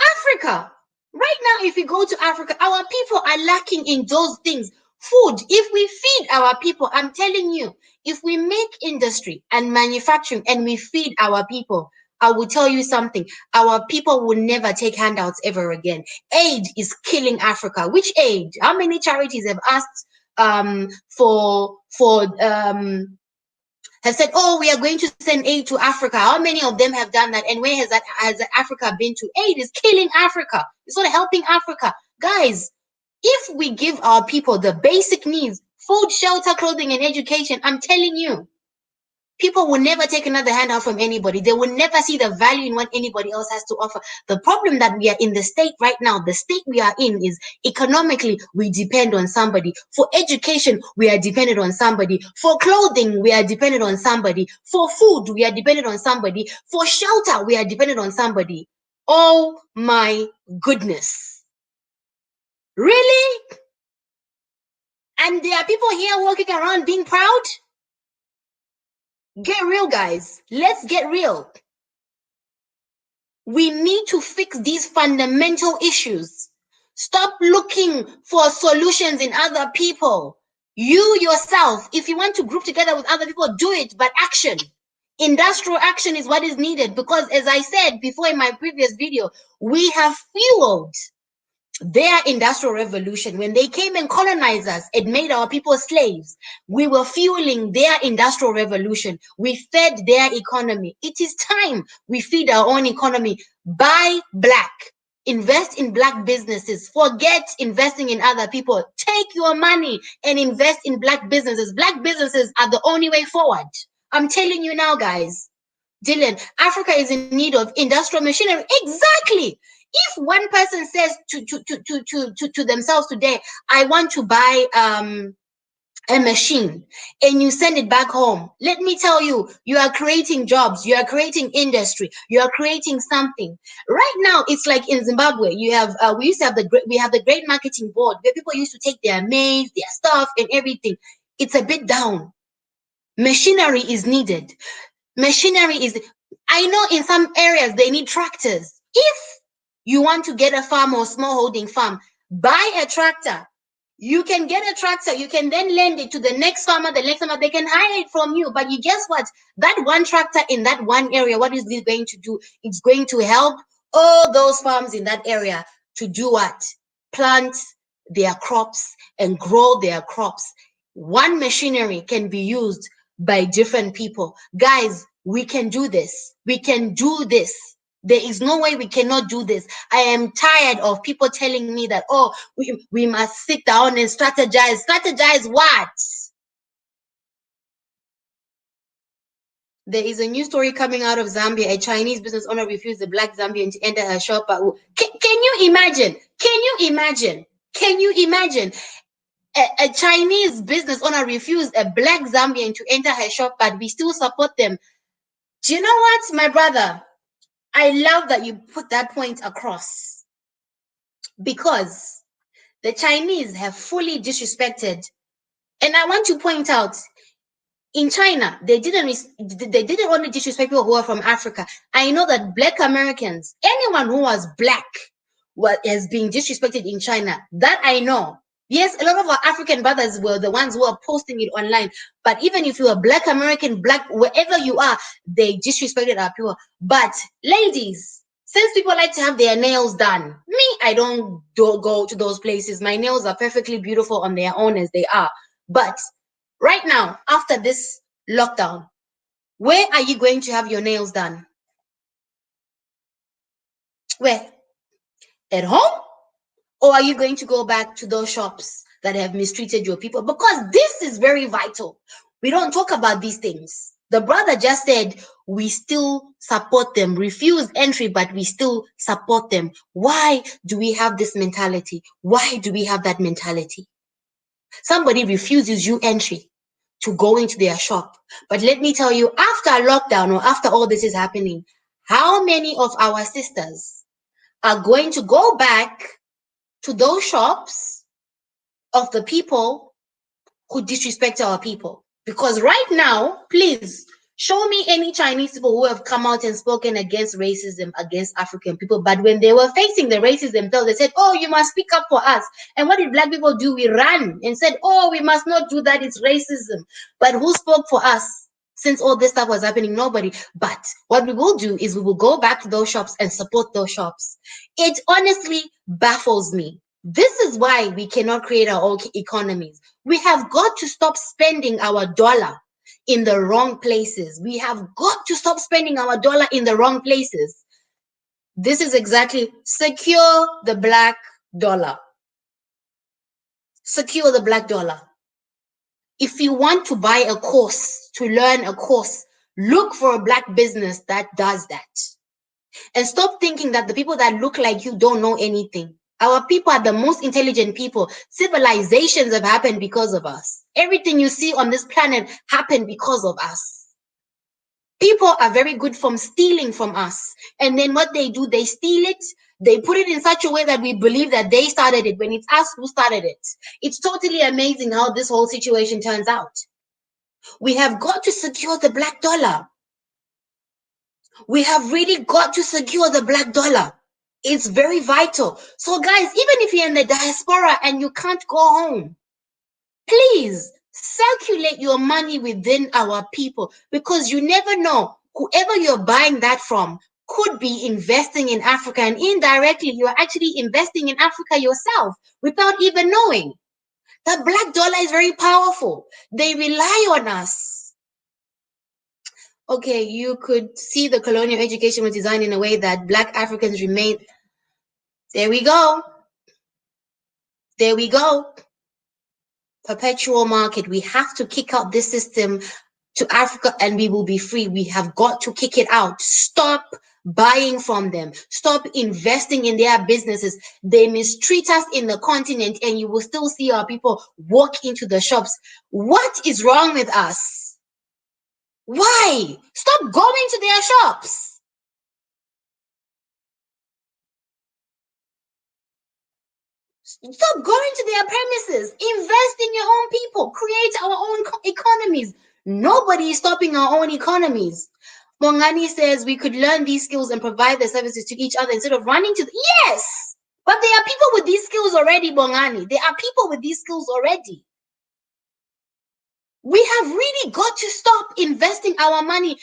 Africa. Right now, if we go to Africa, our people are lacking in those things. Food, if we feed our people, I'm telling you, if we make industry and manufacturing and we feed our people, I will tell you something. Our people will never take handouts ever again. Aid is killing Africa. Which aid? How many charities have asked for have said, oh, we are going to send aid to Africa? How many of them have done that? And where has Africa been to? Aid is killing Africa. It's not helping Africa. Guys, if we give our people the basic needs, food, shelter, clothing, and education, I'm telling you, People will never take another handout from anybody. They will never see the value in what anybody else has to offer. The problem that we are in the state right now, the state we are in is economically, we depend on somebody. For education, we are dependent on somebody. For clothing, we are dependent on somebody. For food, we are dependent on somebody. For shelter, we are dependent on somebody. Oh my goodness. Really? And there are people here walking around being proud? Get real, guys. Let's get real. We need to fix these fundamental issues. Stop looking for solutions in other people. You yourself, if you want to group together with other people, do it, but action. Industrial action is what is needed because, as I said before in my previous video, we have fueled their industrial revolution. When they came and colonized us, it made our people slaves. We were fueling their industrial revolution. We fed their economy. It is time we feed our own economy. Buy black. Invest in black businesses. Forget investing in other people. Take your money and invest in black businesses. Black businesses are the only way forward. I'm telling you now, guys. Dylan, Africa is in need of industrial machinery. Exactly. If one person says to themselves today, I want to buy a machine, and you send it back home, let me tell you, you are creating jobs, you are creating industry, you are creating something. Right now, it's like in Zimbabwe, you have we used to have the great marketing board where people used to take their maize, their stuff, and everything. It's a bit down. Machinery is needed. Machinery is, I know in some areas they need tractors. If you want to get a farm or small holding farm, buy a tractor. You can get a tractor, you can then lend it to the next farmer, they can hire it from you. But you guess what? That one tractor in that one area, what is this going to do? It's going to help all those farms in that area to do what? Plant their crops and grow their crops. One machinery can be used by different people. Guys, we can do this. We can do this. There is no way we cannot do this. I am tired of people telling me that, oh, we must sit down and strategize. Strategize what? There is a new story coming out of Zambia. A Chinese business owner refused a black Zambian to enter her shop. Can you imagine? Can you imagine? Can you imagine? A Chinese business owner refused a black Zambian to enter her shop, but we still support them. Do you know what, my brother? I love that you put that point across, because the Chinese have fully disrespected. And I want to point out, in China, they didn't only disrespect people who are from Africa. I know that black Americans, anyone who was black, has been disrespected in China. That I know. Yes, a lot of our African brothers were the ones who are posting it online. But even if you are black American, black, wherever you are, they disrespected our people. But ladies, since people like to have their nails done, me, I don't go to those places. My nails are perfectly beautiful on their own as they are. But right now, after this lockdown, where are you going to have your nails done? Where? At home? Or are you going to go back to those shops that have mistreated your people? Because this is very vital. We don't talk about these things. The brother just said, we still support them, refuse entry, but we still support them. Why do we have this mentality? Why do we have that mentality? Somebody refuses you entry to go into their shop. But let me tell you, after lockdown or after all this is happening, how many of our sisters are going to go back to those shops of the people who disrespect our people? Because right now, please show me any Chinese people who have come out and spoken against racism against African people. But when they were facing the racism themselves, they said, oh, you must speak up for us. And what did black people do? We ran and said, oh, we must not do that. It's racism. But who spoke for us? Since all this stuff was happening, nobody. But what we will do is we will go back to those shops and support those shops. It honestly baffles me. This is why we cannot create our own economies. We have got to stop spending our dollar in the wrong places. We have got to stop spending our dollar in the wrong places. This is exactly secure the black dollar. Secure the black dollar. If you want to buy a course, to learn a course, look for a Black business that does that. And stop thinking that the people that look like you don't know anything. Our people are the most intelligent people. Civilizations have happened because of us. Everything you see on this planet happened because of us. People are very good from stealing from us. And then what they do, they steal it. They put it in such a way that we believe that they started it when it's us who started it. It's totally amazing how this whole situation turns out. We have got to secure the black dollar. We have really got to secure the black dollar. It's very vital. So guys, even if you're in the diaspora and you can't go home, please circulate your money within our people, because you never know, whoever you're buying that from could be investing in Africa, and indirectly you're actually investing in Africa yourself without even knowing. The black dollar is very powerful. They rely on us. Okay, you could see the colonial education was designed in a way that Black Africans remain. There we go. There we go. Perpetual market. We have to kick out this system to Africa and we will be free. We have got to kick it out. Stop buying from them. Stop investing in their businesses. They mistreat us in the continent and you will still see our people walk into the shops. What is wrong with us? Why? Stop going to their shops. Stop going to their premises. Invest in your own people. Create our own economies. Nobody is stopping our own economies. Bongani says we could learn these skills and provide the services to each other instead of running to yes, but there are people with these skills already, Bongani. There are people with these skills already. We have really got to stop investing our money.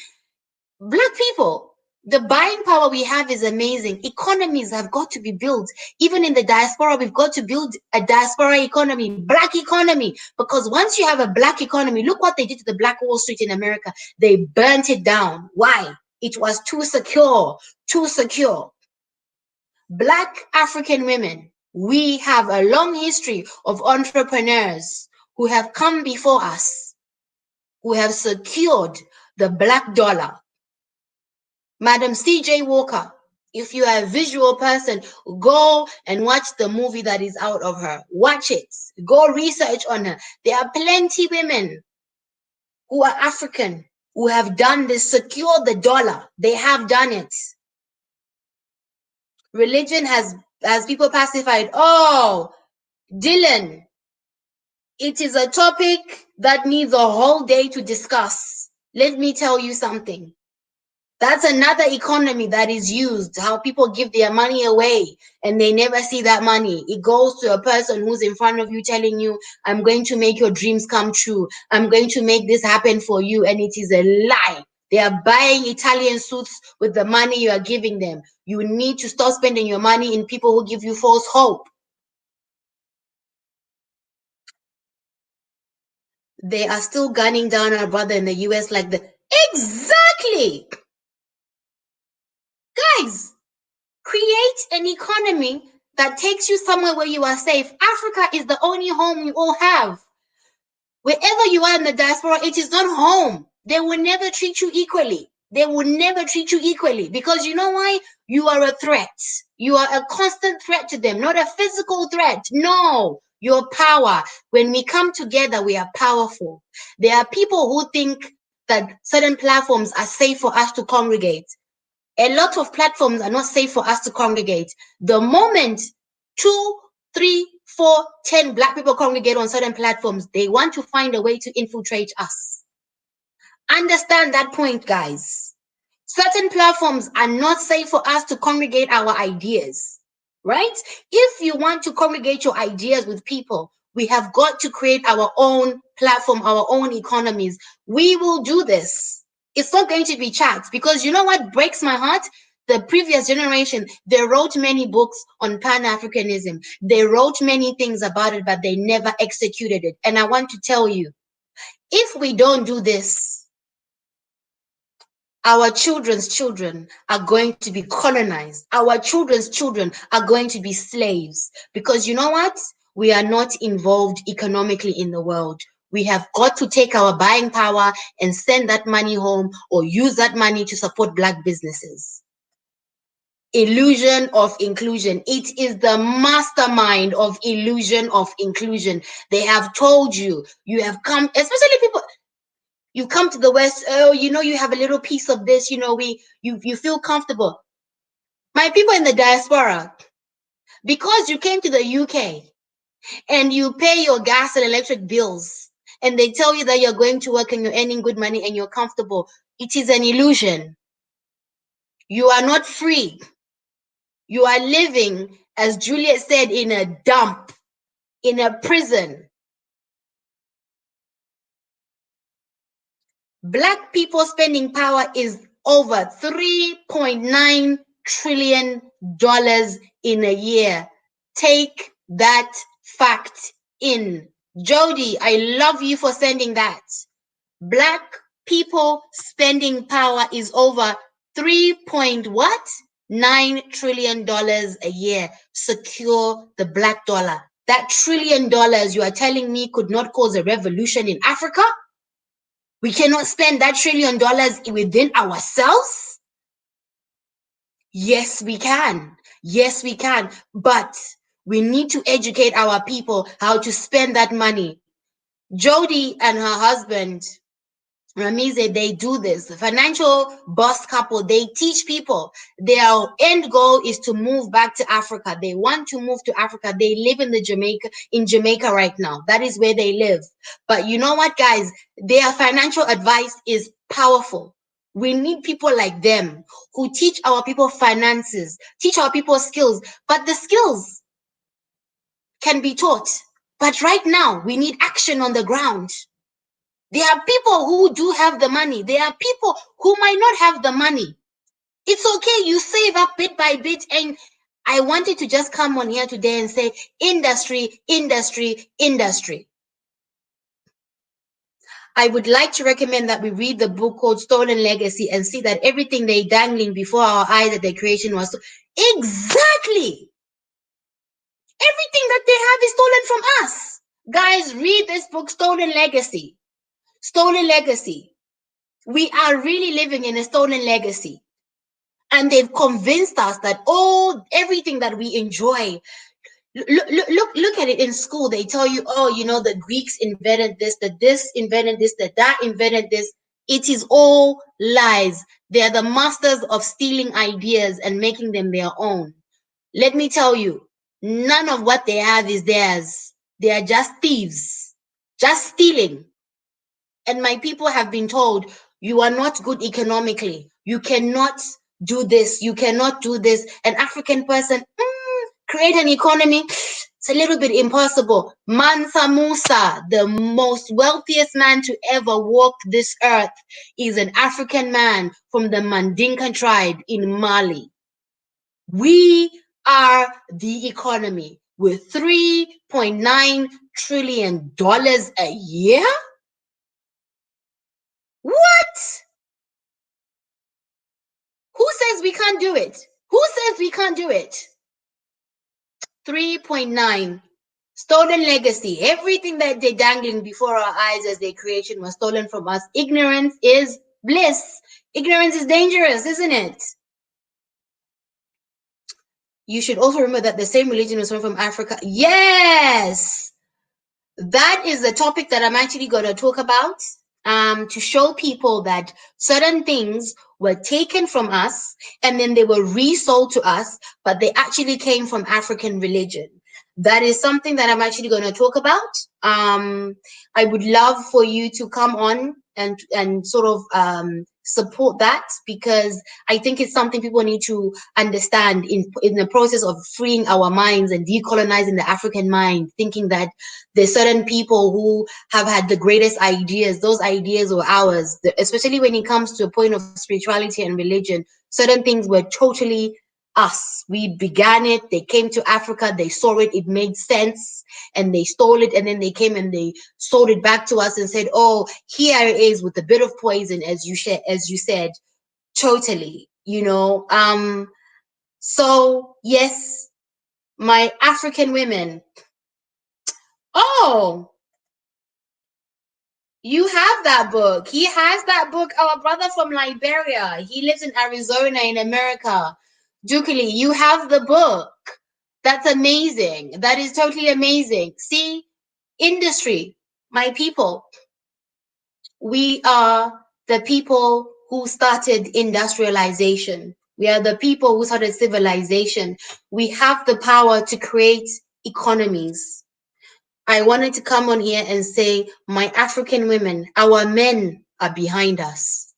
Black people, the buying power we have is amazing. Economies have got to be built. Even in the diaspora, we've got to build a diaspora economy, black economy. Because once you have a black economy, look what they did to the Black Wall Street in America. They burnt it down. Why? It was too secure, too secure. Black African women, we have a long history of entrepreneurs who have come before us, who have secured the black dollar. Madam C.J. Walker, if you are a visual person, go and watch the movie that is out of her. Watch it. Go research on her. There are plenty women who are African who have done this, secure the dollar. They have done it. Religion has people pacified. Oh, Dylan, it is a topic that needs a whole day to discuss. Let me tell you something. That's another economy that is used, how people give their money away and they never see that money. It goes to a person who's in front of you telling you, I'm going to make your dreams come true. I'm going to make this happen for you. And it is a lie. They are buying Italian suits with the money you are giving them. You need to stop spending your money in people who give you false hope. They are still gunning down our brother in the US like the... Exactly! Guys, create an economy that takes you somewhere where you are safe. Africa is the only home we all have. Wherever you are in the diaspora, it is not home. They will never treat you equally. They will never treat you equally because you know why? You are a threat. You are a constant threat to them, not a physical threat. No, your power. When we come together, we are powerful. There are people who think that certain platforms are safe for us to congregate. A lot of platforms are not safe for us to congregate. The moment 2, 3, 4, 10 Black people congregate on certain platforms, they want to find a way to infiltrate us. Understand that point, guys. Certain platforms are not safe for us to congregate our ideas, right? If you want to congregate your ideas with people, we have got to create our own platform, our own economies. We will do this. It's not going to be chats because you know what breaks my heart? The previous generation, they wrote many books on Pan-Africanism. They wrote many things about it, but they never executed it. And I want to tell you, if we don't do this, our children's children are going to be colonized. Our children's children are going to be slaves. Because you know what? We are not involved economically in the world. We have got to take our buying power and send that money home or use that money to support Black businesses. Illusion of inclusion. It is the mastermind of illusion of inclusion. They have told you, you have come, especially people, you come to the West, oh, you know, you have a little piece of this, you know, you feel comfortable. My people in the diaspora, because you came to the UK and you pay your gas and electric bills, and they tell you that you're going to work and you're earning good money and you're comfortable, it is an illusion. You are not free. You are living, as Juliet said, in a dump, in a prison. Black people spending power is over $3.9 trillion in a year. Take that fact in. Jody, I love you for sending that. Black people spending power is over 3.9 trillion dollars a year. Secure the black dollar. That $1 trillion you are telling me could not cause a revolution in Africa? We cannot spend that $1 trillion within ourselves? Yes, we can. Yes, we can. But we need to educate our people how to spend that money. Jody and her husband, Ramize, they do this. Financial boss couple, they teach people. Their end goal is to move back to Africa. They want to move to Africa. They live in Jamaica right now. That is where they live. But you know what, guys? Their financial advice is powerful. We need people like them who teach our people finances, teach our people skills. But the skills can be taught. But right now, we need action on the ground. There are people who do have the money. There are people who might not have the money. It's okay. You save up bit by bit. And I wanted to just come on here today and say, industry, industry, industry. I would like to recommend that we read the book called Stolen Legacy and see that everything they dangling before our eyes that their creation was. Exactly. Everything that they have is stolen from us. Guys, read this book, Stolen Legacy. Stolen Legacy. We are really living in a stolen legacy. And they've convinced us that everything that we enjoy, look at it in school. They tell you, oh, you know, the Greeks invented this, this invented this, that invented this. It is all lies. They are the masters of stealing ideas and making them their own. Let me tell you, none of what they have is theirs. They are just thieves, just stealing. And my people have been told, you are not good economically. You cannot do this. You cannot do this. An African person, create an economy. It's a little bit impossible. Mansa Musa, the most wealthiest man to ever walk this earth, is an African man from the Mandinka tribe in Mali. We are the economy with $3.9 trillion a year. What? Who says we can't do it? Who says we can't do it? 3.9. Stolen legacy. Everything that they're dangling before our eyes as their creation was stolen from us. Ignorance is bliss. Ignorance is dangerous, isn't it? You should also remember that the same religion was from Africa. Yes! That is the topic that I'm actually going to talk about. To show people that certain things were taken from us and then they were resold to us, but they actually came from African religion. That is something that I'm actually going to talk about. I would love for you to come on and sort of support that, because I think it's something people need to understand in the process of freeing our minds and decolonizing the African mind, thinking that there's certain people who have had the greatest ideas. Those ideas were ours, especially when it comes to a point of spirituality and religion. Certain things were totally us. We began it. They came to Africa. They saw it. It made sense, and they stole it. And then they came and they sold it back to us and said, "Oh, here it is with a bit of poison," as you said. Totally, you know. So yes, my African women. Oh, You have that book. He has that book. Our brother from Liberia. He lives in Arizona in America. Dukely, you have the book. That's amazing. That is totally amazing. See, industry, my people, we are the people who started industrialization. We are the people who started civilization. We have the power to create economies. I wanted to come on here and say, my African women, our men are behind us.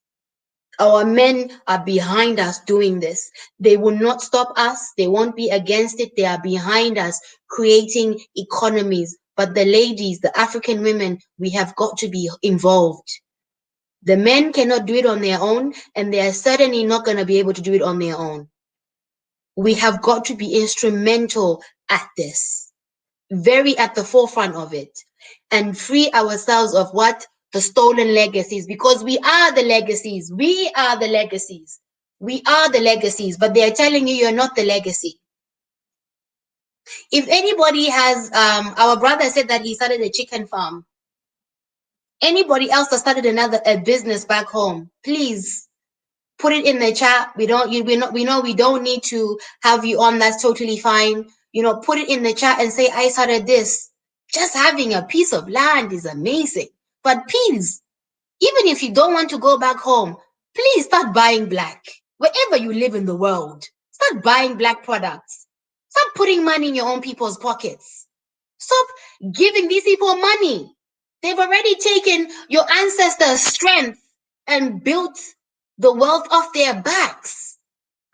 Our men are behind us doing this. They will not stop us. They won't be against it. They are behind us creating economies. But the ladies, the African women, we have got to be involved. The men cannot do it on their own, and they are certainly not going to be able to do it on their own. We have got to be instrumental at this, very at the forefront of it, and free ourselves of what? The stolen legacies, because we are the legacies. We are the legacies. We are the legacies, but they are telling you you're not the legacy. If anybody has, our brother said that he started a chicken farm. Anybody else that started a business back home, please put it in the chat. We know we don't need to have you on. That's totally fine. Put it in the chat and say, I started this. Just having a piece of land is amazing. But please, even if you don't want to go back home, please start buying black. Wherever you live in the world, start buying black products. Stop putting money in your own people's pockets. Stop giving these people money. They've already taken your ancestors' strength and built the wealth off their backs.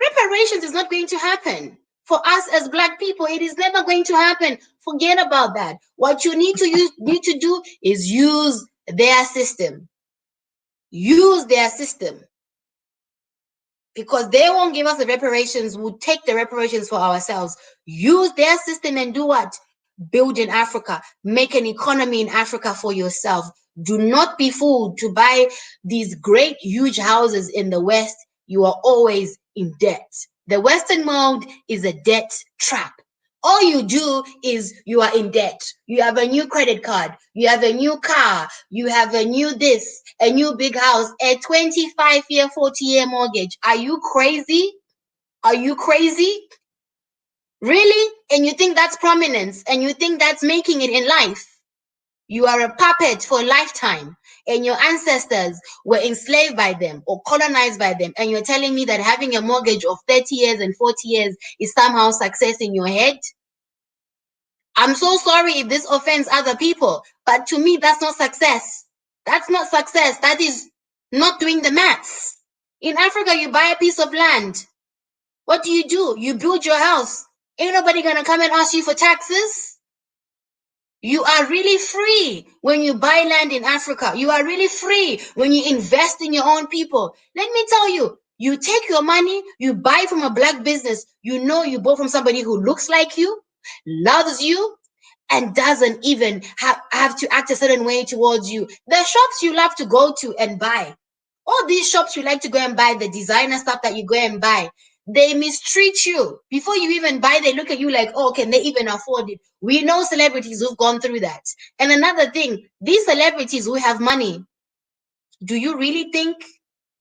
Reparations is not going to happen. For us as black people, it is never going to happen. Forget about that. What you need to do is use their system. Use their system. Because they won't give us the reparations. We'll take the reparations for ourselves. Use their system and do what? Build in Africa. Make an economy in Africa for yourself. Do not be fooled to buy these great, huge houses in the West. You are always in debt. The Western world is a debt trap. All you do is you are in debt. You have a new credit card. You have a new car. You have a new this, a new big house, a 25-year, 40-year mortgage. Are you crazy? Are you crazy? Really? And you think that's prominence? And you think that's making it in life? You are a puppet for a lifetime, and your ancestors were enslaved by them or colonized by them, and you're telling me that having a mortgage of 30 years and 40 years is somehow success in your head? I'm so sorry if this offends other people, but to me, that's not success. That's not success. That is not doing the maths. In Africa, you buy a piece of land. What do? You build your house. Ain't nobody gonna come and ask you for taxes. You are really free when you buy land in Africa. You are really free when you invest in your own people. Let me tell you, you take your money, you buy from a black business, you know you bought from somebody who looks like you, loves you, and doesn't even have to act a certain way towards you. The shops you love to go to and buy, all these shops you like to go and buy, the designer stuff that you go and buy, they mistreat you. Before you even buy, they look at you like, oh, can they even afford it? We know celebrities who've gone through that. And another thing, these celebrities who have money, do you really think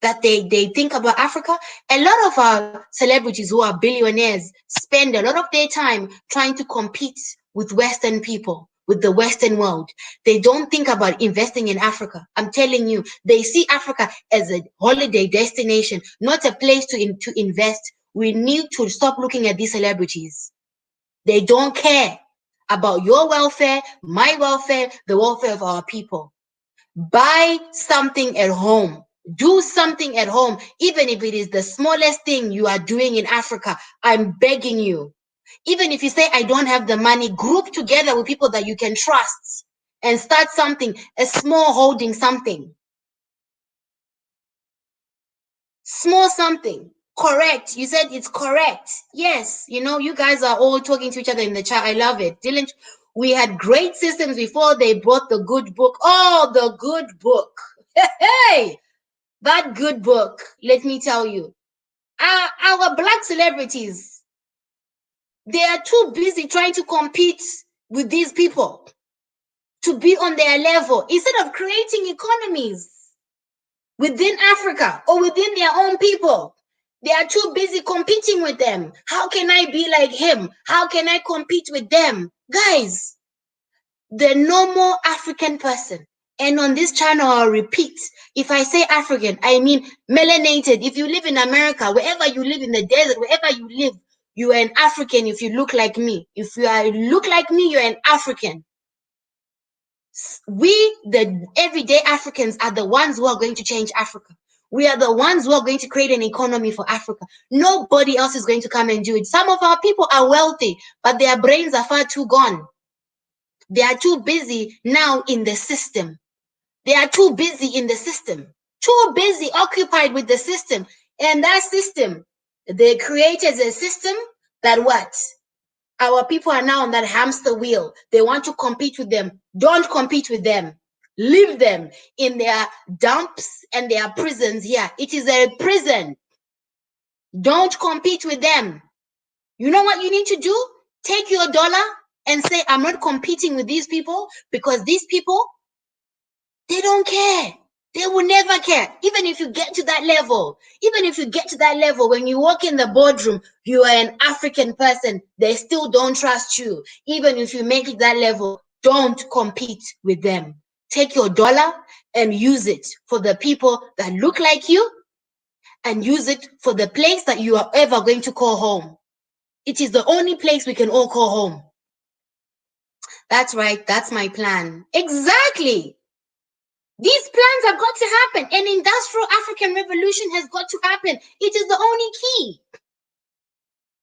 that they think about Africa? A lot of our celebrities who are billionaires spend a lot of their time trying to compete with Western people, with the Western world. They don't think about investing in Africa. I'm telling you, they see Africa as a holiday destination, not a place to invest. We need to stop looking at these celebrities. They don't care about your welfare, my welfare, the welfare of our people. Buy something at home. Do something at home, even if it is the smallest thing you are doing in Africa. I'm begging you. Even if you say, I don't have the money, group together with people that you can trust and start something, a small holding something. Small something. Correct. You said it's correct. Yes. You guys are all talking to each other in the chat. I love it. Dylan, we had great systems before they brought the good book. Oh, the good book. Hey, that good book. Let me tell you. Our black celebrities, they are too busy trying to compete with these people. to be on their level instead of creating economies within Africa or within their own people. They are too busy competing with them. How can I be like him? How can I compete with them? Guys, the normal African person, and on this channel, I'll repeat, if I say African, I mean melanated. If you live in America, wherever you live in the desert, wherever you live, you are an African if you look like me. If you look like me, you're an African. We, the everyday Africans, are the ones who are going to change Africa. We are the ones who are going to create an economy for Africa. Nobody else is going to come and do it. Some of our people are wealthy, but their brains are far too gone. They are too busy now in the system. They are too busy in the system, too busy occupied with the system. And that system, they created a system that what? Our people are now on that hamster wheel. They want to compete with them. Don't compete with them. Leave them in their dumps and their prisons here. It is a prison. Don't compete with them. You know what you need to do? Take your dollar and say, I'm not competing with these people because these people, they don't care. They will never care. Even if you get to that level, when you walk in the boardroom, you are an African person, they still don't trust you. Even if you make it that level, don't compete with them. Take your dollar and use it for the people that look like you, and use it for the place that you are ever going to call home. It is the only place we can all call home. That's right. That's my plan. Exactly. These plans have got to happen. An industrial African revolution has got to happen. It is the only key.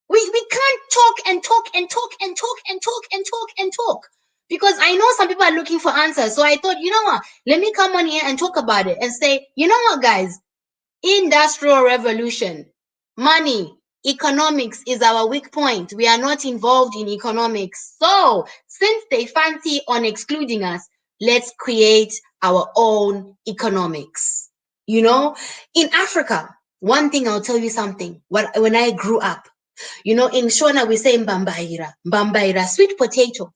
We can't talk and talk and talk and talk and talk and talk and talk. Because I know some people are looking for answers. So I thought, you know what? Let me come on here and talk about it and say, you know what, guys? Industrial revolution, money, economics is our weak point. We are not involved in economics. So since they fancy on excluding us, let's create our own economics. You know, in Africa, one thing I'll tell you something. When I grew up, you know, in Shona we say mbambaira, sweet potato.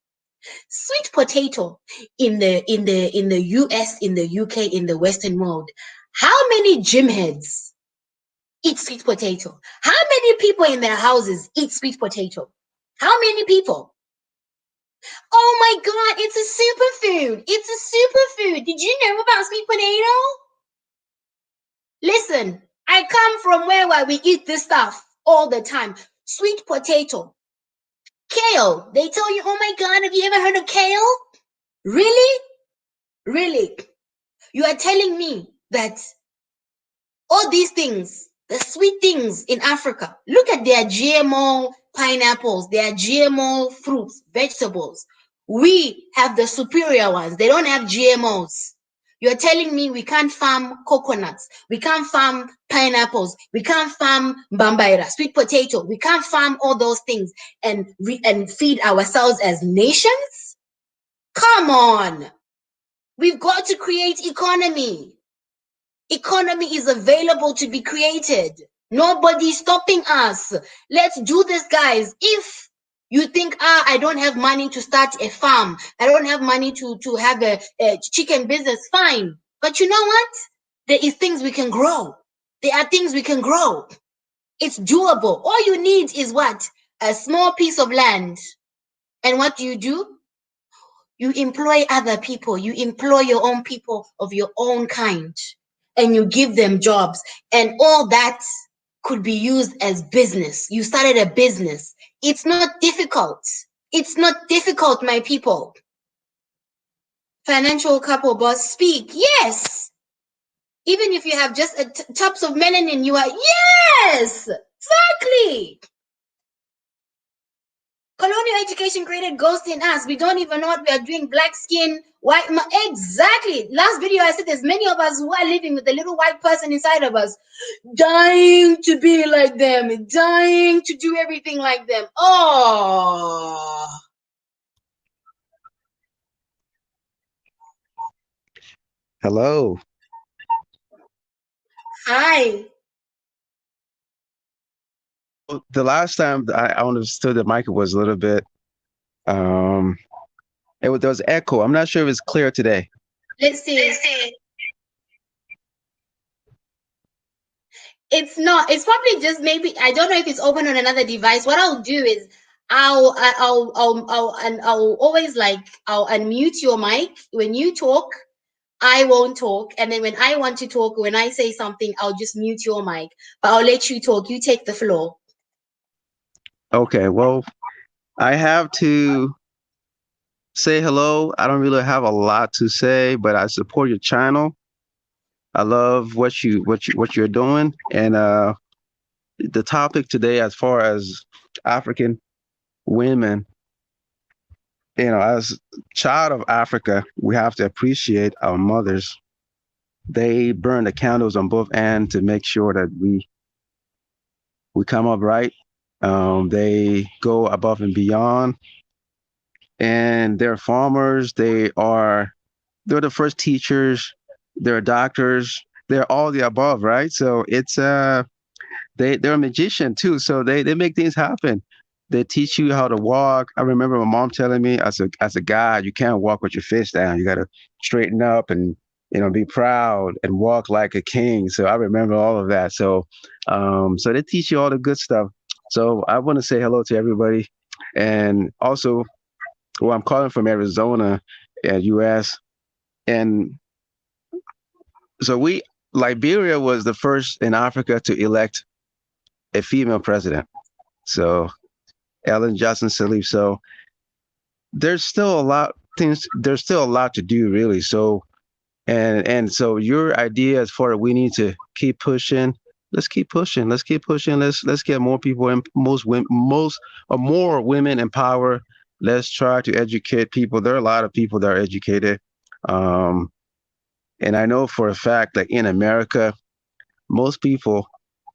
Sweet potato in the US, in the UK, in the Western world. How many gym heads eat sweet potato? How many people in their houses eat sweet potato? How many people? Oh my God, it's a superfood. It's a superfood. Did you know about sweet potato? Listen, I come from where we eat this stuff all the time. Sweet potato. Kale. They tell you, oh my God, have you ever heard of kale? Really? Really? You are telling me that all these things, the sweet things in Africa, look at their GMO pineapples, their GMO fruits, vegetables. We have the superior ones. They don't have GMOs. You're telling me we can't farm coconuts, we can't farm pineapples, we can't farm bambaira, sweet potato, we can't farm all those things and feed ourselves as nations? Come on. We've got to create economy. Economy is available to be created. Nobody's stopping us. Let's do this, guys. If you think, I don't have money to start a farm, I don't have money to have a chicken business, fine. But you know what? There is things we can grow. There are things we can grow. It's doable. All you need is what? A small piece of land. And what do? You employ other people. You employ your own people of your own kind. And you give them jobs, and all that could be used as business. You started a business. It's not difficult. It's not difficult, my people. Financial couple boss speak. Yes. Even if you have just tops of melanin, you are, yes, exactly. Colonial education created ghosts in us. We don't even know what we are doing. Black skin, white, exactly. Last video I said there's many of us who are living with a little white person inside of us, dying to be like them, dying to do everything like them. Oh. Hello. Hi. The last time I understood that Michael was a little bit There was echo. I'm not sure if it's clear today. Let's see. It's not. It's probably just maybe. I don't know if it's open on another device. What I'll do is I'll always like I'll unmute your mic when you talk. I won't talk, and then when I want to talk, when I say something, I'll just mute your mic. But I'll let you talk. You take the floor. Okay, well, I have to say hello. I don't really have a lot to say, but I support your channel. I love what you're doing, and the topic today, as far as African women, as child of Africa, we have to appreciate our mothers. They burn the candles on both ends to make sure that we come up right. They go above and beyond, and they're farmers. They're the first teachers. They're doctors. They're all the above, right? So it's they're a magician too. So they make things happen. They teach you how to walk. I remember my mom telling me, as a guy, you can't walk with your fist down. You got to straighten up and be proud and walk like a king. So I remember all of that. So so they teach you all the good stuff. So I want to say hello to everybody, and also, well, I'm calling from Arizona, U.S. And so Liberia was the first in Africa to elect a female president. So Ellen Johnson Sirleaf. So there's still a lot to do, really. So and so your idea, as far as we need to keep pushing, let's keep pushing. Let's get more people and most or more women in power. Let's try to educate people. There are a lot of people that are educated. Um, and I know for a fact that in America, most people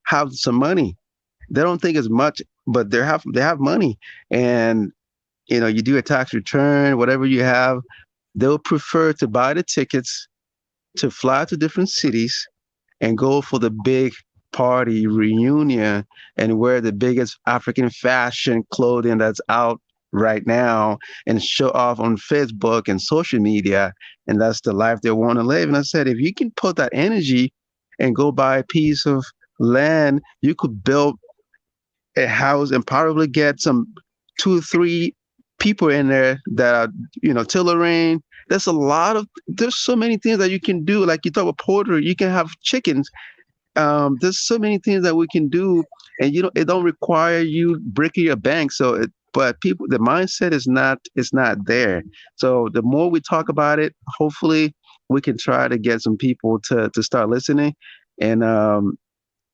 have some money. They don't think it's much, but they have money. And you do a tax return, whatever you have, they'll prefer to buy the tickets to fly to different cities and go for the big party reunion and wear the biggest African fashion clothing that's out right now and show off on Facebook and social media. And that's the life they want to live. And I said, if you can put that energy and go buy a piece of land, you could build a house and probably get some 2 or 3 people in there that are, tailoring. There's so many things that you can do. Like you talk about poultry, you can have chickens. There's so many things that we can do, and it don't require you breaking your bank. But people, the mindset is not there. So the more we talk about it, hopefully we can try to get some people to start listening. And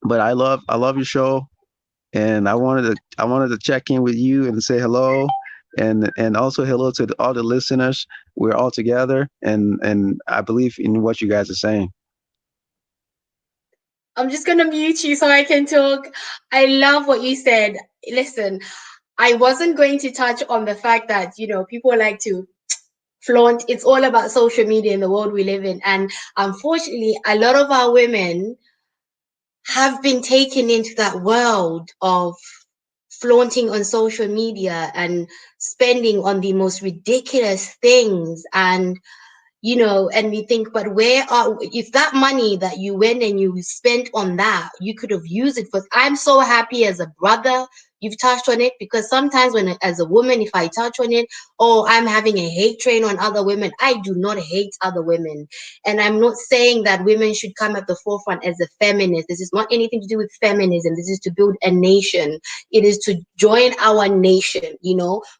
but I love your show, and I wanted to check in with you and say hello, and also hello to all the listeners. We're all together, and I believe in what you guys are saying. I'm just gonna mute you so I can talk. I love what you said. Listen, I wasn't going to touch on the fact that people like to flaunt. It's all about social media in the world we live in, and unfortunately, a lot of our women have been taken into that world of flaunting on social media and spending on the most ridiculous things. And we think, but if that money that you went and you spent on that, you could have used it for. I'm so happy as a brother you've touched on it, because sometimes as a woman, if I touch on it, oh, I'm having a hate train on other women. I do not hate other women. And I'm not saying that women should come at the forefront as a feminist. This is not anything to do with feminism. This is to build a nation. It is to join our nation.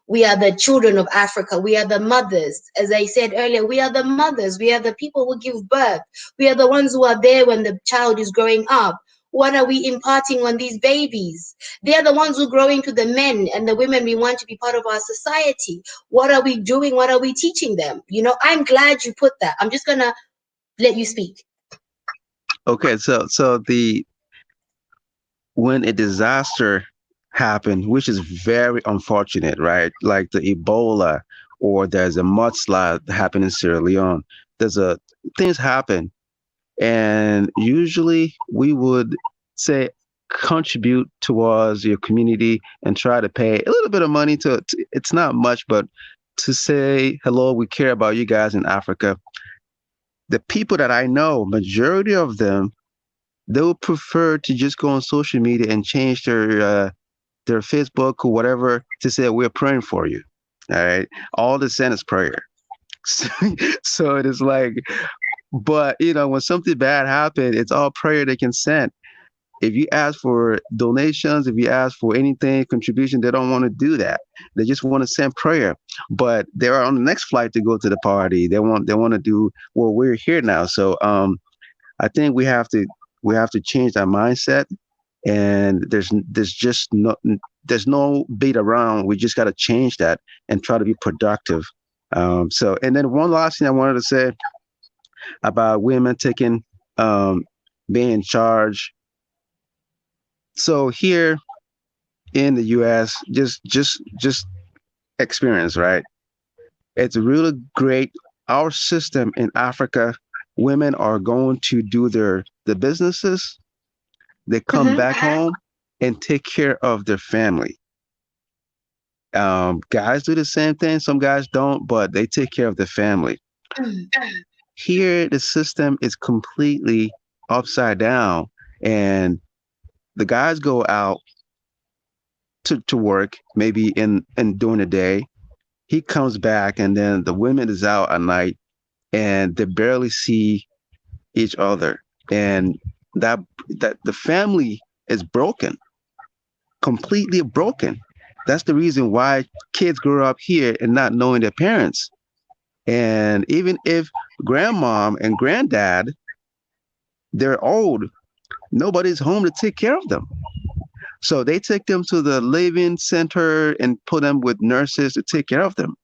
We are the children of Africa. We are the mothers. As I said earlier, we are the mothers. We are the people who give birth. We are the ones who are there when the child is growing up. What are we imparting on these babies? They are the ones who grow into the men and the women we want to be part of our society. What are we doing? What are we teaching them? I'm glad you put that. I'm just going to let you speak. Okay, so when a disaster happened, which is very unfortunate, right? Like the Ebola, or there's a mudslide that happened in Sierra Leone. Things happen, and usually we would say contribute towards your community and try to pay a little bit of money to it's not much, but to say hello. We care about you guys in Africa. The people that I know, majority of them, they would prefer to just go on social media and change their Facebook or whatever to say we're praying for you. All right, all they send is prayer. So it is like, but when something bad happened, it's all prayer they can send. If you ask for donations, if you ask for anything, contribution, they don't want to do that. They just want to send prayer. But they're on the next flight to go to the party. They want to do, well, we're here now. So I think we have to change that mindset. And there's no beat around. We just got to change that and try to be productive. So, and then one last thing I wanted to say about women taking being in charge. So here in the U.S., just experience, right? It's really great. Our system in Africa, women are going to do the businesses. They come back home and take care of their family. Guys do the same thing. Some guys don't, but they take care of the family. Here, the system is completely upside down, and the guys go out to work maybe in during the day. He comes back, and then the women is out at night, and they barely see each other, and that that the family is broken, completely broken. That's the reason why kids grow up here and not knowing their parents. And even if grandmom and granddad, they're old, nobody's home to take care of them. So they take them to the living center and put them with nurses to take care of them.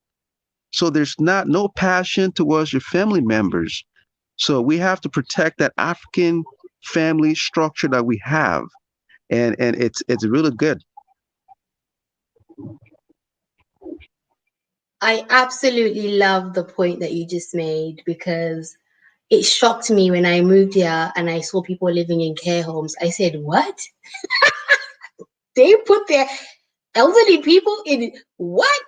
So there's no passion towards your family members. So we have to protect that African family structure that we have. And it's really good. I absolutely love the point that you just made because it shocked me when I moved here and I saw people living in care homes. I said, "What? They put their elderly people in what?"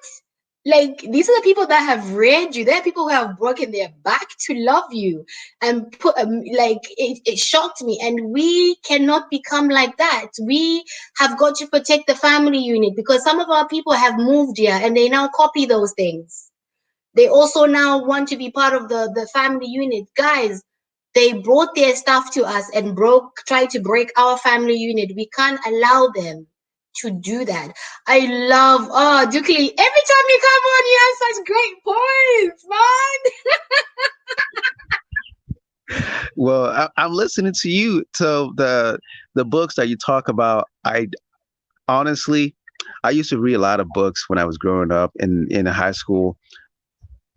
Like, these are the people that have reared you. They're people who have broken their back to love you and put like it shocked me. And we cannot become like that. We have got to protect the family unit because some of our people have moved here and they now copy those things. They also now want to be part of the family unit. Guys, they brought their stuff to us and tried to break our family unit. We can't allow them to do that. I love, Dukli, every time you come on, you have such great points, man. Well, I'm listening to you. So the books that you talk about, I honestly, I used to read a lot of books when I was growing up in high school.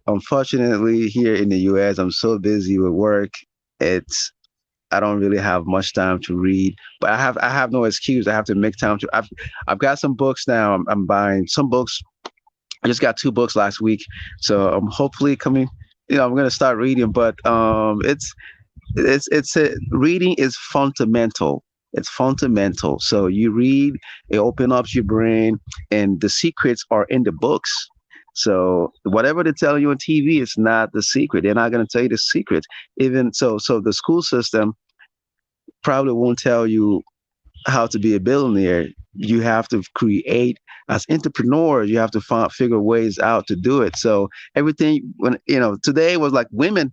Unfortunately, here in the US, I'm so busy with work. It's I don't really have much time to read, but I have no excuse. I have to make time to. I've got some books now. I'm buying some books. I just got 2 books last week, so I'm hopefully coming. I'm gonna start reading, but reading is fundamental. It's fundamental. So you read, it opens up your brain, and the secrets are in the books. So whatever they tell you on TV, it's not the secret. They're not going to tell you the secret. Even so the school system probably won't tell you how to be a billionaire. You have to create as entrepreneurs. You have to figure ways out to do it. So everything when today was like women,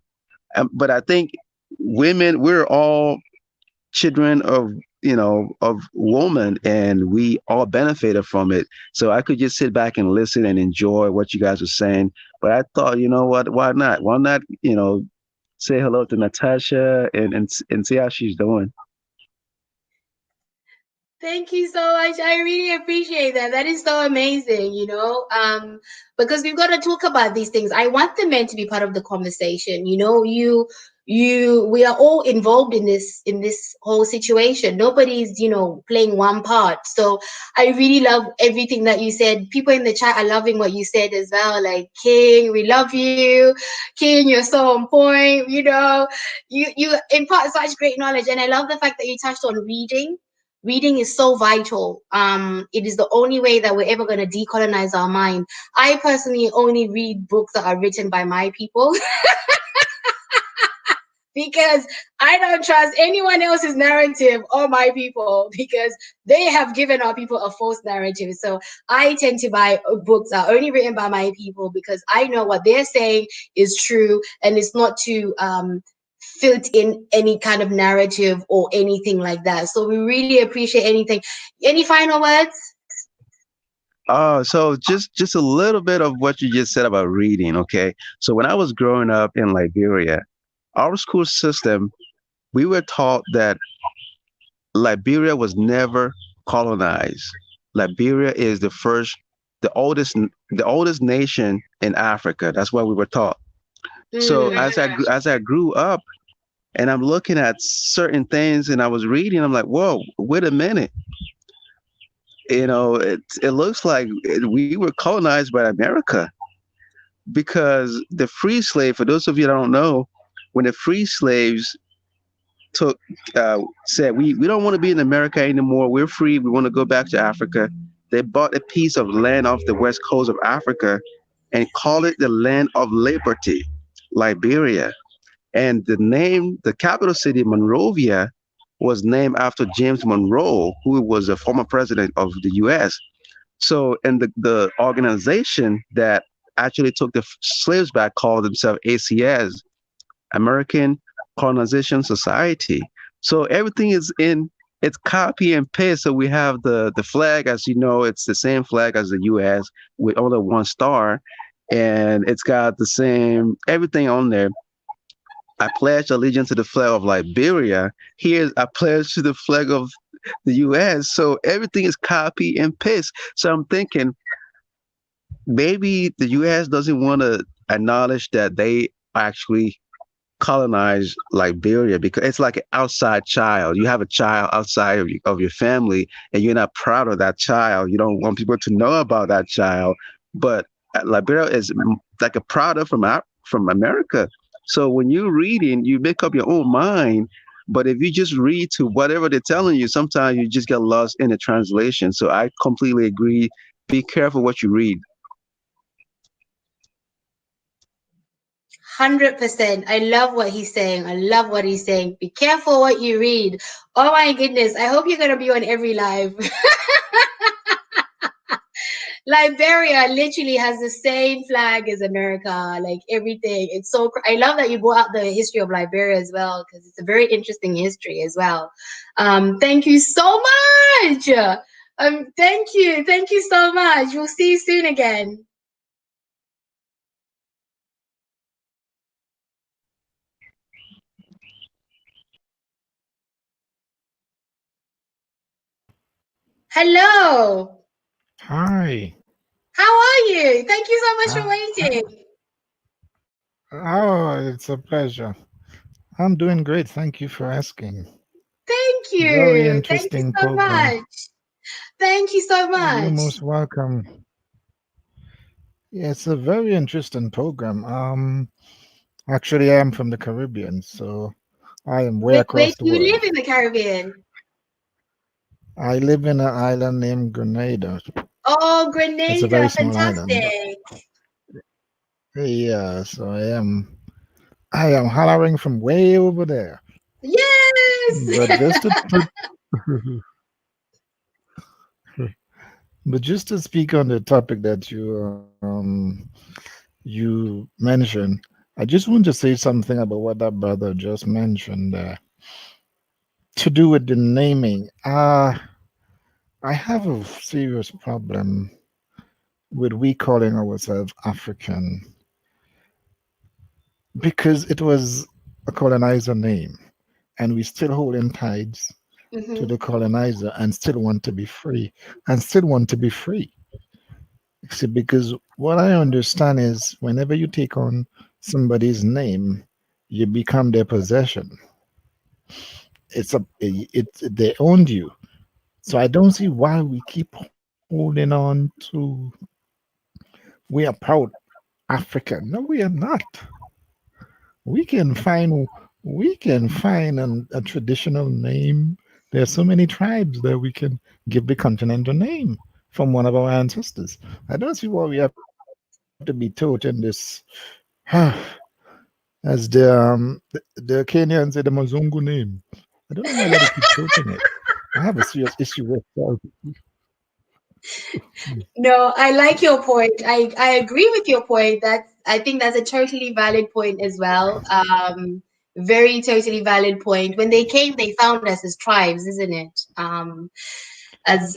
but I think women, we're all children of woman, and we all benefited from it. So I could just sit back and listen and enjoy what you guys were saying. But I thought, you know what? Why not say hello to Natasha and see how she's doing. Thank you so much. I really appreciate that. That is so amazing, because we've got to talk about these things. I want the men to be part of the conversation. We are all involved in this whole situation. Nobody's, playing one part. So I really love everything that you said. People in the chat are loving what you said as well. Like, King, we love you. King, you're so on point. You impart such great knowledge. And I love the fact that you touched on reading. Reading is so vital. It is the only way that we're ever going to decolonize our mind. I personally only read books that are written by my people because I don't trust anyone else's narrative or my people because they have given our people a false narrative. So I tend to buy books that are only written by my people because I know what they're saying is true and it's not to fit in any kind of narrative or anything like that. So we really appreciate anything. Any final words? So just a little bit of what you just said about reading, okay? So when I was growing up in Liberia, our school system, we were taught that Liberia was never colonized. Liberia is the oldest nation in Africa. That's what we were taught. So Mm. as I grew up and I'm looking at certain things and I was reading, I'm like, whoa, wait a minute. It looks like we were colonized by America because the free slave, for those of you that don't know, when the free slaves took said we don't want to be in America anymore. We're free. We want to go back to Africa. They bought a piece of land off the west coast of Africa and called it the land of liberty, Liberia. And the capital city, Monrovia, was named after James Monroe, who was a former president of the U.S. So, and the organization that actually took the slaves back called themselves ACS, American Colonization Society. So everything is in it's copy and paste. So we have the flag, as you know, it's the same flag as the U.S. with only one star, and it's got the same everything on there. I pledge allegiance to the flag of Liberia. Here, I pledge to the flag of the U.S. So everything is copy and paste. So I'm thinking maybe the U.S. doesn't want to acknowledge that they actually colonized Liberia because it's like an outside child. You have a child outside of your family and you're not proud of that child. You don't want people to know about that child. But Liberia is like a product from America. So when you're reading, you make up your own mind. But if you just read to whatever they're telling you, sometimes you just get lost in the translation. So I completely agree. Be careful what you read. 100%. I love what he's saying. I love what he's saying. Be careful what you read. Oh my goodness. I hope you're going to be on every live. Liberia literally has the same flag as America, like everything. It's so, I love that you brought out the history of Liberia as well, because it's a very interesting history as well. Thank you so much. Thank you. Thank you so much. We'll see you soon again. Hello. Hi. How are you? Thank you so much for waiting. Oh, it's a pleasure. I'm doing great. Thank you for asking. Thank Very you. Thank you interesting so program. much. Thank you so You're much. most welcome. Yeah, it's a very interesting program. Actually, I am from the Caribbean, so I am way Where across do the you world. live in the Caribbean? I live in an island named Grenada. Oh, It's a Grenada. very small island. Fantastic. Yeah, so I am hollering from way over there. But Yes. just to but just to speak on the topic that you mentioned, I just want to say something about what that brother just mentioned to do with the naming. I have a serious problem with we calling ourselves African because it was a colonizer name, and we still holding ties to Hmm. the colonizer and still want to be free and still want to be free. See, because what I understand is whenever you take on somebody's name, you become their possession. They owned you. So I don't see why we keep holding on to we are proud African. No, we are not. We can find we can find a traditional name There are so many tribes that we can give the continent a name from one of our ancestors. I don't see why we have to be taught in this, as the Kenyans say, the Mazungu name. I don't know why they keep toting it. I have a serious issue with that. No, I like your point. I agree with your point. I think that's a totally valid point as well. Very totally valid point. When they came, they found us as tribes, isn't it? As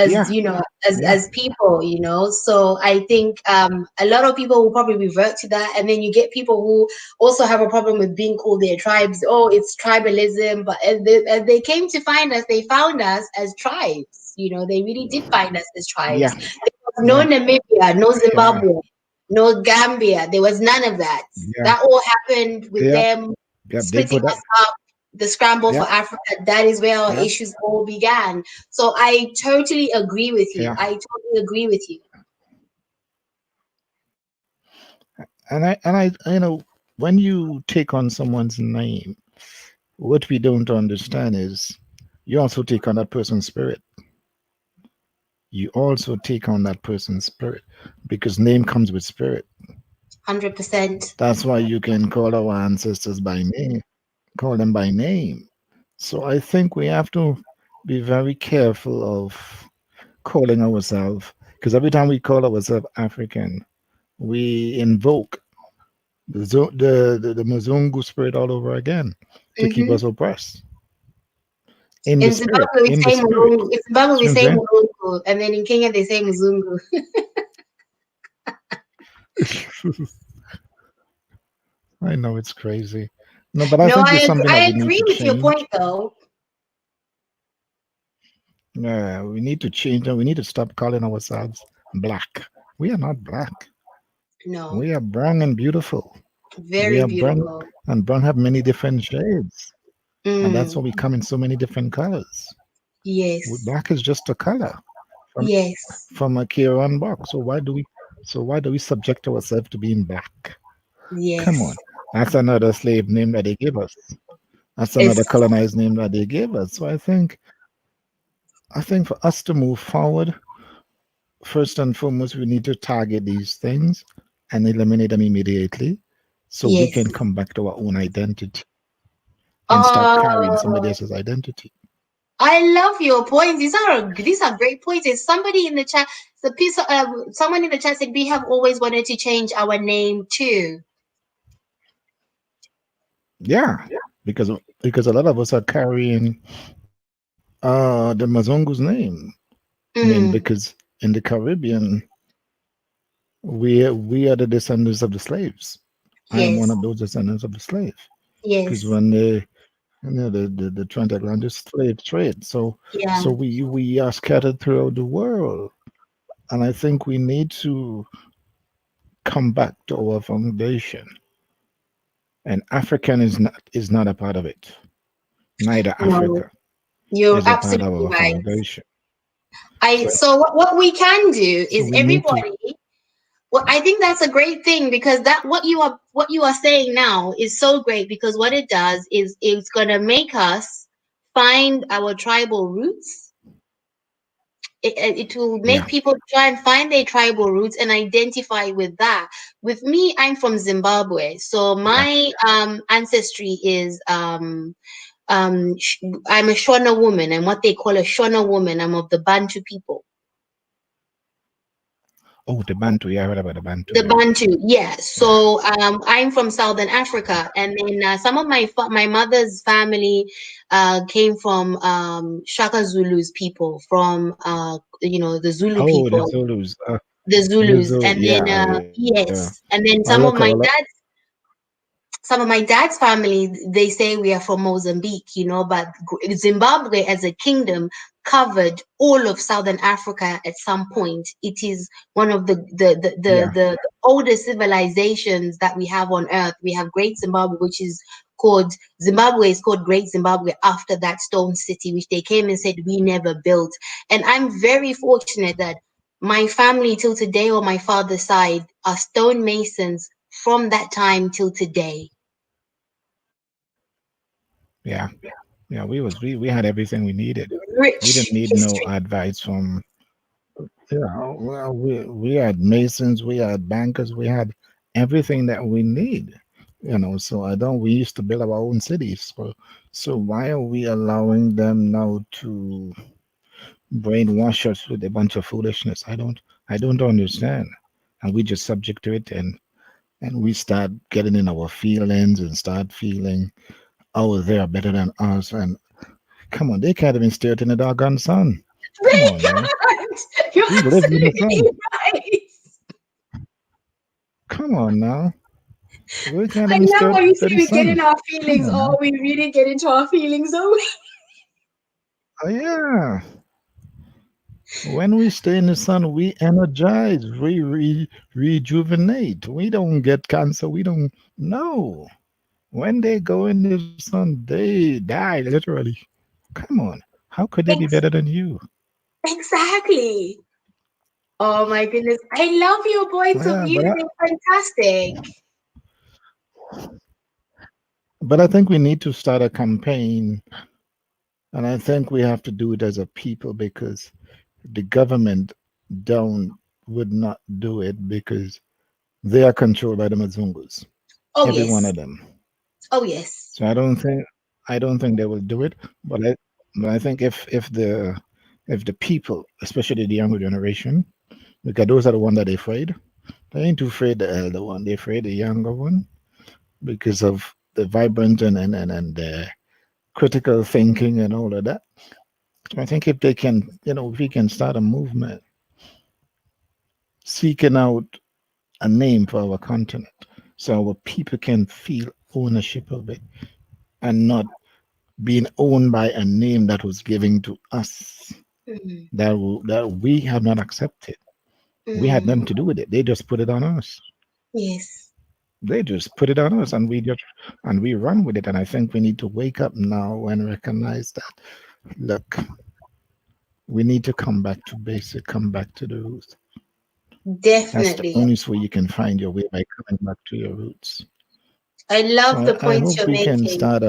Yeah, you know, yeah, as people, you know. So I think a lot of people will probably revert to that, and then you get people who also have a problem with being called their tribes. Oh, it's tribalism. But as they came to find us, they found us as tribes. You know, they really did find us as tribes. yeah, There was no yeah, Namibia, no yeah, Zimbabwe, no Gambia. There was none of that. yeah, That all happened with yeah, them yeah. They splitting put us that. up, the scramble for Yeah, Africa. That is where our yeah, issues all began. So I totally agree with you. yeah. I totally agree with you. When you take on someone's name, what we don't understand is you also take on that person's spirit. You also take on that person's spirit because name comes with spirit. 100%. That's why you can call our ancestors by name, call them by name. So I think we have to be very careful of calling ourselves, because every time we call ourselves African, we invoke the Mzungu spirit all over again to keep Hmm. us oppressed in the In spirit, Zimbabwe, we in the say spirit. Mulungu. In Zimbabwe, we See what say I'm Mulungu. And then in Kenya, they say Mzungu. saying? I know it's crazy. No, but I No, think it's something that I we need agree to with your change. point, though. Yeah, we need to change and we need to stop calling ourselves black. We are not black. No, We are brown and beautiful. We very are brown, beautiful. and brown have many different shades. And that's Mm, why we come in so many different colors. yes, Black is just a color from yes, from a Kieran box. So why do we subject ourselves to being black? Come yes. on. That's another slave name that they give us. That's It's another colonized name that they gave us. So I think for us to move forward, first and foremost, we need to target these things and eliminate them immediately so we yes. can come back to our own identity and stop carrying somebody Oh, else's identity. I love your points. These are great points. Is somebody in the chat? The piece. Someone in the chat said we have always wanted to change our name too. Yeah, because a lot of us are carrying the Mazongo's name. I mean, Mm, because in the Caribbean, we are the descendants of the slaves. I am one yes, of those descendants of the slave. Because yes, when the transatlantic slave trade, so yeah. we are scattered throughout the world, and I think we need to come back to our foundation. And African is not a part of it. Neither No, Africa you're is a part of absolutely our right. foundation. I So so what we can do so is we need to. everybody. Well, I think that's a great thing because that what you are saying now is so great because what it does is it's gonna make us find our tribal roots. It will make Yeah. people try and find their tribal roots and identify with that. With me, I'm from Zimbabwe, so Yeah. my ancestry is I'm a Shona woman, and what they call a Shona woman. I'm of the Bantu people. Oh, the Bantu. Yeah, I heard about the Bantu. The Yeah. Bantu, yeah. Yeah. So I'm from Southern Africa, and then some of my mother's family came from Shaka Zulu's people, from the Zulu Oh, the people, Zulus. the The Zulus, Zulu. and then Yeah. Yeah. yes, and then I look. I look. some of my dad's family, they say we are from Mozambique, but Zimbabwe as a kingdom covered all of Southern Africa at some point. It is one of Yeah. the oldest civilizations that we have on earth. We have Great Zimbabwe, which is called Zimbabwe is called Great Zimbabwe after that stone city, which they came and said we never built. And I'm very fortunate that my family till today on my father's side are stonemasons from that time till today. Yeah. Yeah, we had everything we needed. We didn't Rich need no history. advice from. Yeah, well, we had masons, we had bankers, we had everything that we need. So I don't. We used to build our own cities. So why are we allowing them now to brainwash us with a bunch of foolishness? I don't understand. And we just subject to it, and we start getting in our feelings and start feeling, oh, they're better than us. And come on, they can't even stare it in the doggone sun. Come They on now. can't. You're We live in the sun. absolutely right. Come on now. We can't I even love stare how at you say the we get sun. in our Come feelings. on Oh, now. we really get into our feelings, don't we? Oh, yeah. When we stay in the sun, we energize, we rejuvenate. We don't get cancer. We don't. No. When they go in the sun, they die literally. Come on. How could they be better Ex- than you? exactly. Oh my goodness. I love your points of Yeah, view. They're fantastic. but I think we need to start a campaign, and I think we have to do it as a people because the government don't would not do it because they are controlled by the Mazungus, Oh every one yes. of them. Oh yes. So I don't think they will do it. But I think if the people, especially the younger generation, because those are the one that they afraid. They ain't too afraid the elder one. They afraid the younger one because of the vibrant and the critical thinking and all of that. So I think if they can, if we can start a movement seeking out a name for our continent so our people can feel ownership of it and not being owned by a name that was given to us Mm, that we have not accepted. We had mm, nothing to do with it. They just put it on us. yes. They just put it on us, and we run with it. And I think we need to wake up now and recognize that. Look, we need to come back to basic, come back to the roots. That's the Definitely. only way you can find your way by coming back to your roots. I So love the I points hope you're we can making. start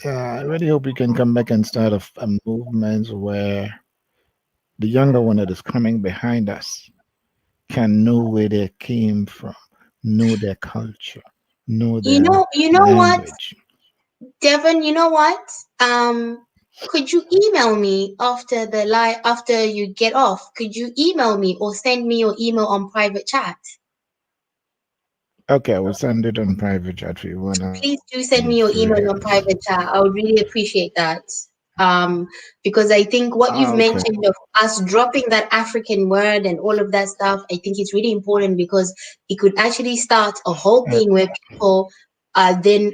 I really hope we can come back and start a movement where the younger one that is coming behind us can know where they came from, know their culture, know their You know what, language. Devon, you know what? Um, could you email me after the live after you get off? Could you email me or send me your email on private chat? Okay, I will send it on private chat for you Please do if send you me your have. email on private chat. I would really appreciate that. Because I think what you've Okay. mentioned of us dropping that African word and all of that stuff, I think it's really important because it could actually start a whole Uh, thing where people are then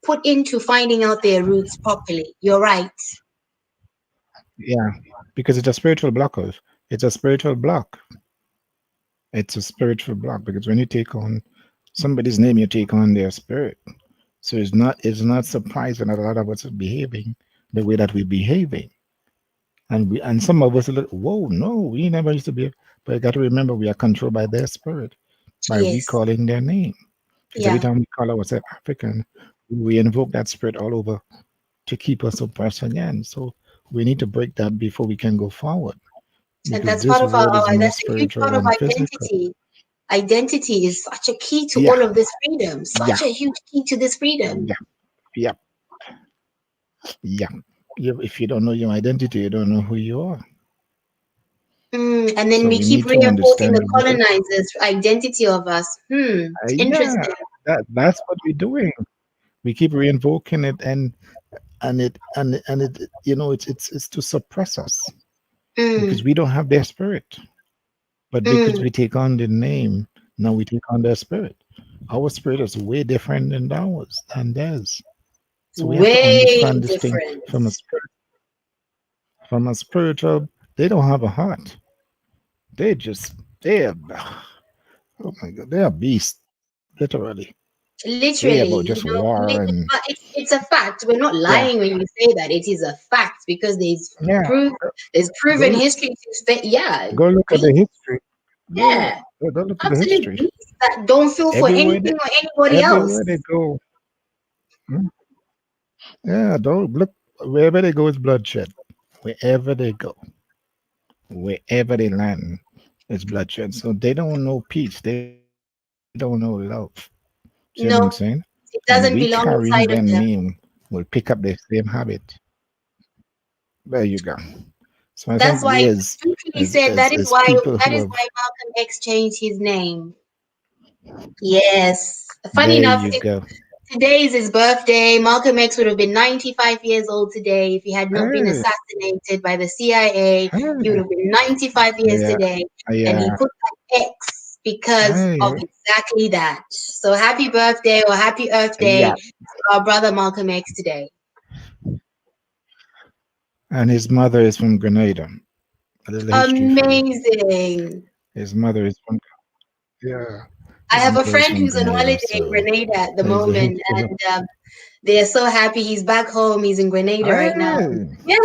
put into finding out their roots properly. You're right. yeah, because it's a spiritual blockage. It's a spiritual block. It's a spiritual block because when you take on somebody's name, you take on their spirit. So it's not surprising that a lot of us are behaving the way that we're behaving. And some of us are like, whoa, no, we never used to be. But you got to remember, we are controlled by their spirit, by Yes. recalling their name. Because every Yeah. time we call ourselves African, we invoke that spirit all over to keep us oppressed again. So we need to break that before we can go forward. And Because that's part this of world is more that's a huge spiritual part of than physical. identity. Identity is such a key to Yeah, all of this freedom, yeah, such a huge key to this freedom. yeah, yeah, yeah. If you don't know your identity, you don't know who you are. And then So we we keep need to reinforcing understand the we need to, colonizers' identity of us. yeah, Interesting. that's what we're doing. We keep reinvoking it, and it it's to suppress us Mm, because we don't have their spirit. But because mm, we take on the name, now we take on their spirit. Our spirit is way different than theirs. So we have to way understand this thing different. from a spiritual. They don't have a heart. They are oh my god, they are beasts, literally. They about Literally, just war and but it's a fact. We're not yeah, lying when you say that. It is a fact because yeah. proof, there's Go proven look, history to say, yeah, go look at the beasts, history. Yeah, yeah, go look at the absolute history. beasts that don't feel for Everywhere they anything or anybody else. everywhere they go, hmm, Yeah, don't look wherever they go is bloodshed. Wherever they go, wherever they land, it's bloodshed. So they don't know peace. They don't know love. See what I'm saying? No, And we it carrying doesn't their belong inside of name them. will pick up the same habit. There you go. So I think That's we why as scripturally as said as that is as why people that who is have why Malcolm X changed his name. Yes. Funny there enough, you go. today is his birthday. Malcolm X would have been 95 years old today if he had not been Hey, assassinated by the CIA. He would hey, have been 95 years yeah, today. And he yeah, put that X because of hey, exactly that. So happy birthday or happy Earth Day yeah. to our brother Malcolm X today. And his mother is from Grenada. A little history for you. Amazing. His mother is from yeah. I His have a mother is friend from who's on Grenada, holiday in so Grenada at the there's a moment, history. and they're so happy he's back home. He's in Grenada right now. Hey, Yeah.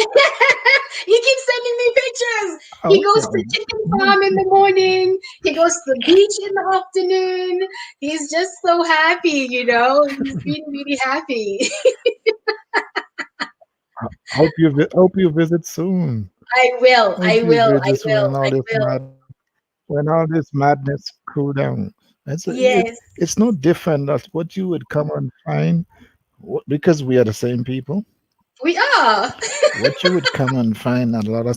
He keeps sending me pictures. He goes to okay. the chicken farm in the morning. He goes to the beach in the afternoon. He's just so happy, you know. He's been really happy. Hope you visit soon. I will. I Hope you will. I visit soon will. when I all this will. madness cool down. Yes, It's no different. That's what you would come and find because we are the same people. we are. What you would come and find a lo-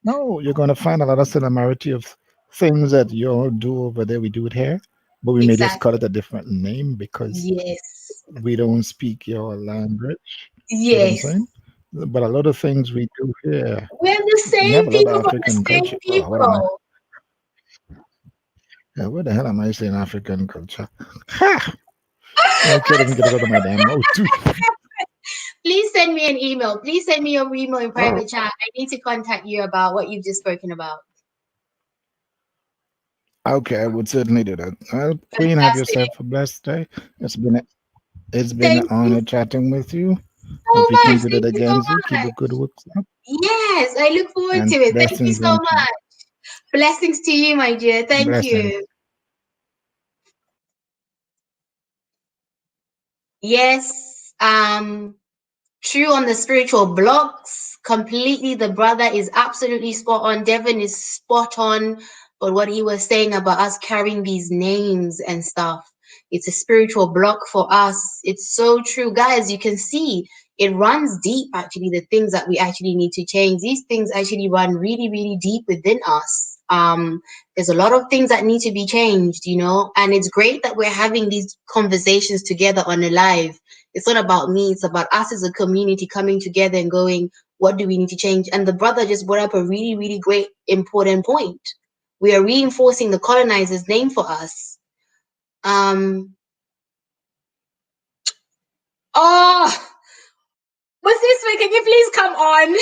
no, you're going to find a lot of similarity of things that you all do over there. We do it here, but we may just call Exactly. it a different name because Yes. we don't speak your language. See what I'm Yes. saying? But a lot of things we do here, We're the we have same a lot of people from the African same culture. Oh, what am I? people. Yeah, what the hell am I saying? African culture? Ha! Okay, let me get it out of my damn mouth too. Please send me an email. Please send me your email in Oh, private chat. I need to contact you about what you've just spoken about. okay, I would certainly do that. Well, Queen, have Fantastic. yourself a blessed day. It's been a, it's been an Thank you honor chatting with you. so Hope we can much. do that Thank you so again. So keep much. the good works up Yes, I look forward to and it. Thank you blessings so on you. much. Blessings to you, my dear. Thank Blessings. you. Yes. True on the spiritual blocks. Completely, the brother is absolutely spot on. Devin is spot on. But what he was saying about us carrying these names and stuff, it's a spiritual block for us. It's so true. Guys, you can see it runs deep, actually, the things that we actually need to change. These things actually run really, really deep within us. There's a lot of things that need to be changed, you know, and it's great that we're having these conversations together on a live. It's not about me, it's about us as a community coming together and going, what do we need to change? And the brother just brought up a really, really great, important point. We are reinforcing the colonizer's name for us. Um, oh, what's this way? Can you please come on?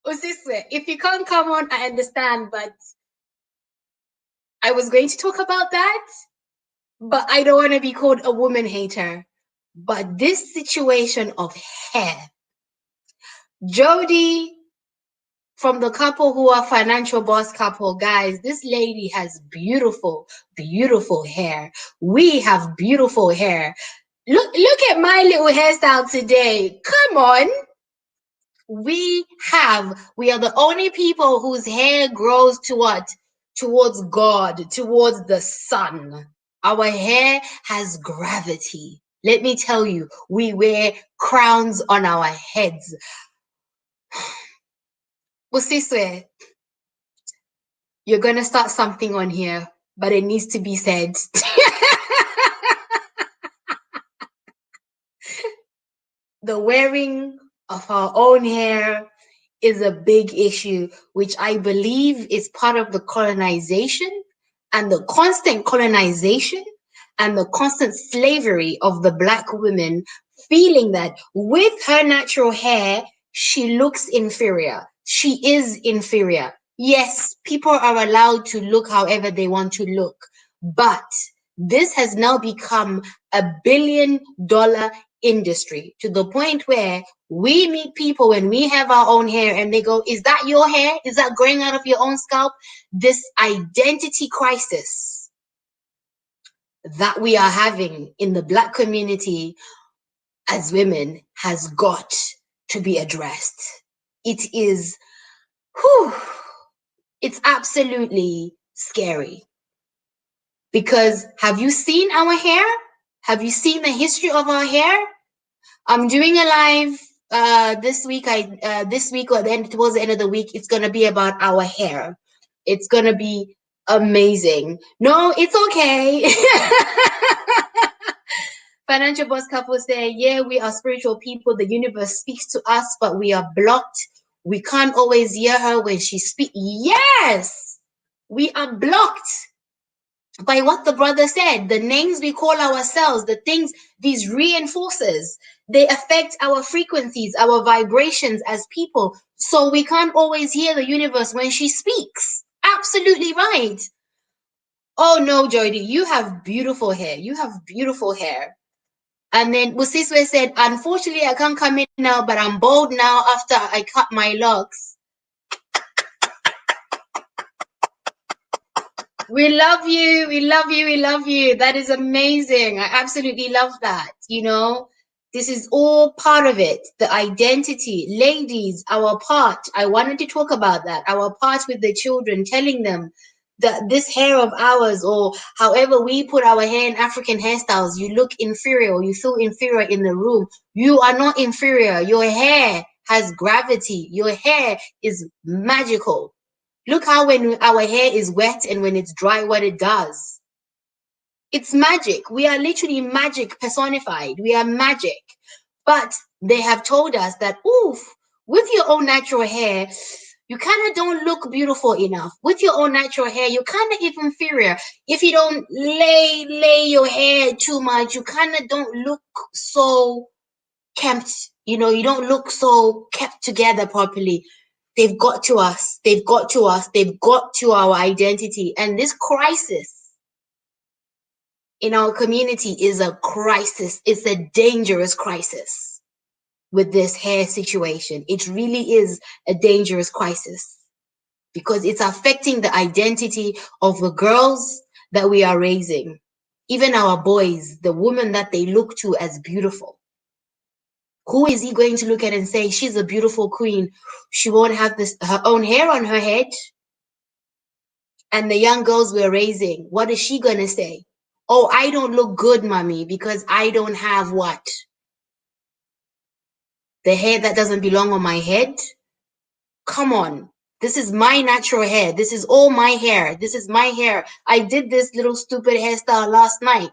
What's this way? If you can't come on, I understand, but I was going to talk about that, but I don't want to be called a woman hater. But this situation of hair, Jody from the couple who are financial boss couple, guys, this lady has beautiful, beautiful hair. We have beautiful hair. Look at my little hairstyle today. Come on. We are the only people whose hair grows to what? Towards God, towards the sun. Our hair has gravity. Let me tell you, we wear crowns on our heads. Usiswe, you're going to start something on here, but it needs to be said. The wearing of our own hair is a big issue, which I believe is part of the colonization and the constant colonization and the constant slavery of the Black women, feeling that with her natural hair, she looks inferior. She is inferior. Yes, people are allowed to look however they want to look, but this has now become $1 billion industry to the point where we meet people when we have our own hair and they go, is that your hair? Is that growing out of your own scalp? This identity crisis that we are having in the Black community as women has got to be addressed. It is, whew, it's absolutely scary. Because have you seen our hair? Have you seen the history of our hair? I'm doing a live this week. This week or then towards the end of the week, it's gonna be about our hair. It's gonna be amazing. No, it's okay. Financial Boss Couple say, yeah, we are spiritual people. The universe speaks to us, but we are blocked. We can't always hear her when she speaks. Yes, we are blocked by what the brother said. The names we call ourselves, the things, these reinforcers, they affect our frequencies, our vibrations as people. So we can't always hear the universe when she speaks. Absolutely right. Oh no, Jody, you have beautiful hair. You have beautiful hair. And then Busiswe said, unfortunately, I can't come in now, but I'm bald now after I cut my locks. We love you. We love you. We love you. That is amazing. I absolutely love that. You know, this is all part of it. The identity. Ladies, our part. I wanted to talk about that. Our part with the children, telling them that this hair of ours, or however we put our hair in African hairstyles, you look inferior, or you feel inferior in the room. You are not inferior. Your hair has gravity. Your hair is magical. Look how when our hair is wet and when it's dry, what it does. It's magic. We are literally magic personified. We are magic. But they have told us that, oof, with your own natural hair, you kind of don't look beautiful enough. With your own natural hair, you're kind of inferior. If you don't lay your hair too much, you kind of don't look so kept, you know, you don't look so kept together properly. They've got to us. They've got to us. They've got to our identity. And this crisis in our community is a crisis. It's a dangerous crisis with this hair situation. It really is a dangerous crisis because it's affecting the identity of the girls that we are raising, even our boys, the women that they look to as beautiful. Who is he going to look at and say, she's a beautiful queen, she won't have her own hair on her head? And the young girls we're raising, what is she going to say? Oh, I don't look good, mommy, because I don't have what? The hair that doesn't belong on my head? Come on. This is my natural hair. This is all my hair. This is my hair. I did this little stupid hairstyle last night,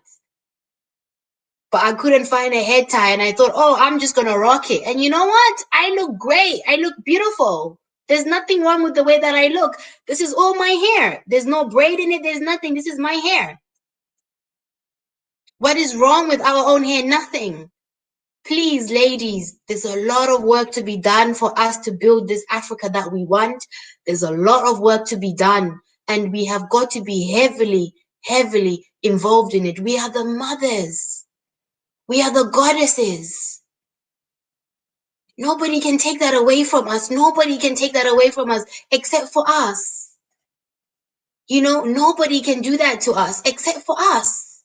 but I couldn't find a head tie, and I thought, oh, I'm just gonna rock it. And you know what? I look great. I look beautiful. There's nothing wrong with the way that I look. This is all my hair. There's no braid in it. There's nothing. This is my hair. What is wrong with our own hair? Nothing. Please, ladies, there's a lot of work to be done for us to build this Africa that we want. There's a lot of work to be done, and we have got to be heavily, heavily involved in it. We are the mothers. We are the goddesses. Nobody can take that away from us. Nobody can take that away from us except for us. You know, nobody can do that to us except for us.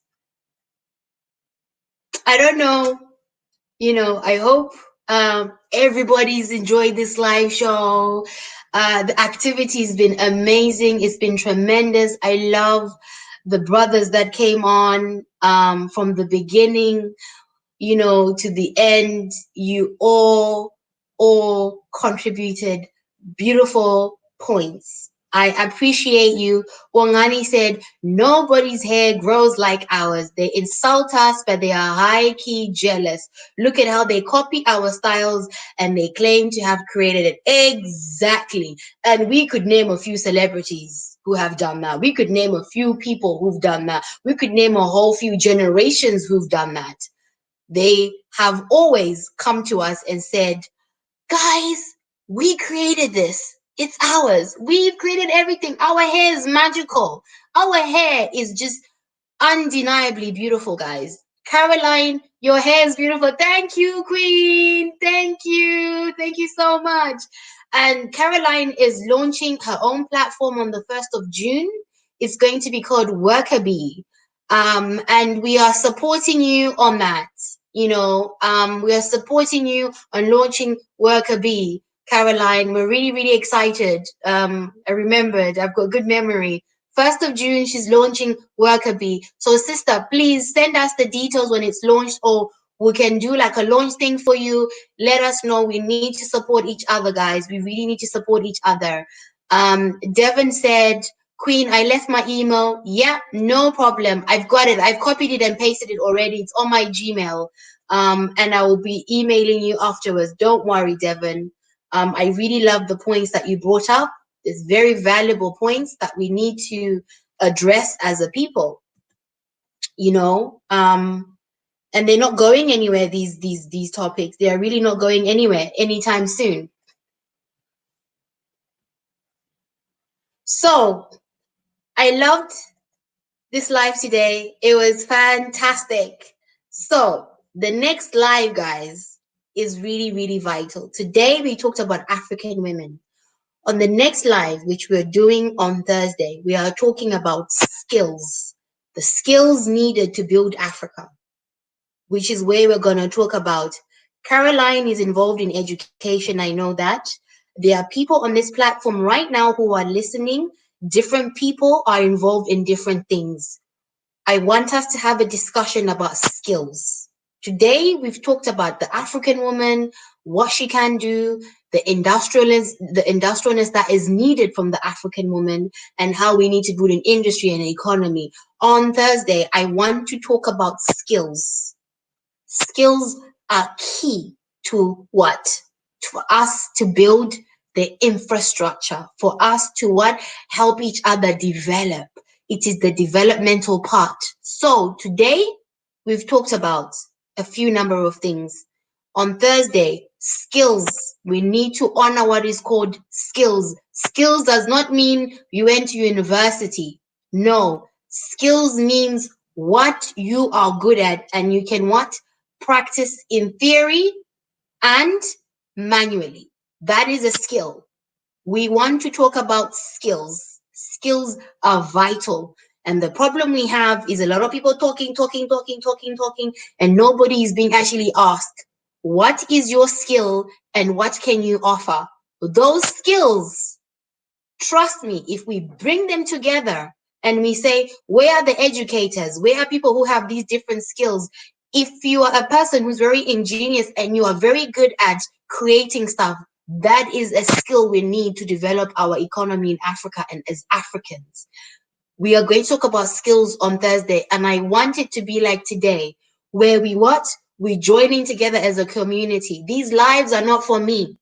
I don't know. You know, I hope everybody's enjoyed this live show. The activity's been amazing. It's been tremendous. I love the brothers that came on from the beginning, you know, to the end. You all contributed beautiful points. I appreciate you. Bongani said, nobody's hair grows like ours. They insult us, but they are high-key jealous. Look at how they copy our styles and they claim to have created it. Exactly. And we could name a few celebrities who have done that. We could name a few people who've done that. We could name a whole few generations who've done that. They have always come to us and said, guys, we created this. It's ours. We've created everything. Our hair is magical. Our hair is just undeniably beautiful, guys. Caroline, your hair is beautiful. Thank you, Queen. Thank you. Thank you so much. And Caroline is launching her own platform on the 1st of June. It's going to be called Worker Bee. And we are supporting you on that. We are supporting you on launching Worker Bee. Caroline, we're really, really excited. I remembered, I've got good memory. 1st of June, she's launching Worker Bee. So, sister, please send us the details when it's launched, or we can do like a launch thing for you. Let us know. We need to support each other, guys. We really need to support each other. Devon said, Queen, I left my email. Yeah, no problem. I've got it. I've copied it and pasted it already. It's on my Gmail. And I will be emailing you afterwards. Don't worry, Devon. I really love the points that you brought up. It's very valuable points that we need to address as a people. And they're not going anywhere. These topics, they are really not going anywhere anytime soon. So I loved this live today. It was fantastic. So the next live, guys, is really, really vital. Today we talked about African women. On the next live, which we're doing on Thursday, we are talking about skills, the skills needed to build Africa, which is where we're going to talk about. Caroline is involved in education. I know that. There are people on this platform right now who are listening. Different people are involved in different things. I want us to have a discussion about skills. Today, we've talked about the African woman, what she can do, the industrialness that is needed from the African woman, and how we need to build an industry and an economy. On Thursday, I want to talk about skills. Skills are key to what? For us to build the infrastructure, for us to what? Help each other develop. It is the developmental part. So today we've talked about a few number of things. On Thursday, skills. We need to honor what is called skills. Skills does not mean you went to university. No, skills means what you are good at and you can what? Practice in theory and manually. That is a skill. We want to talk about skills. Skills are vital. And the problem we have is a lot of people talking, and nobody is being actually asked, what is your skill and what can you offer? Those skills, trust me, if we bring them together and we say, where are the educators? Where are people who have these different skills? If you are a person who's very ingenious and you are very good at creating stuff, that is a skill we need to develop our economy in Africa and as Africans. We are going to talk about skills on Thursday, and I want it to be like today, where we what? We're joining together as a community. These lives are not for me.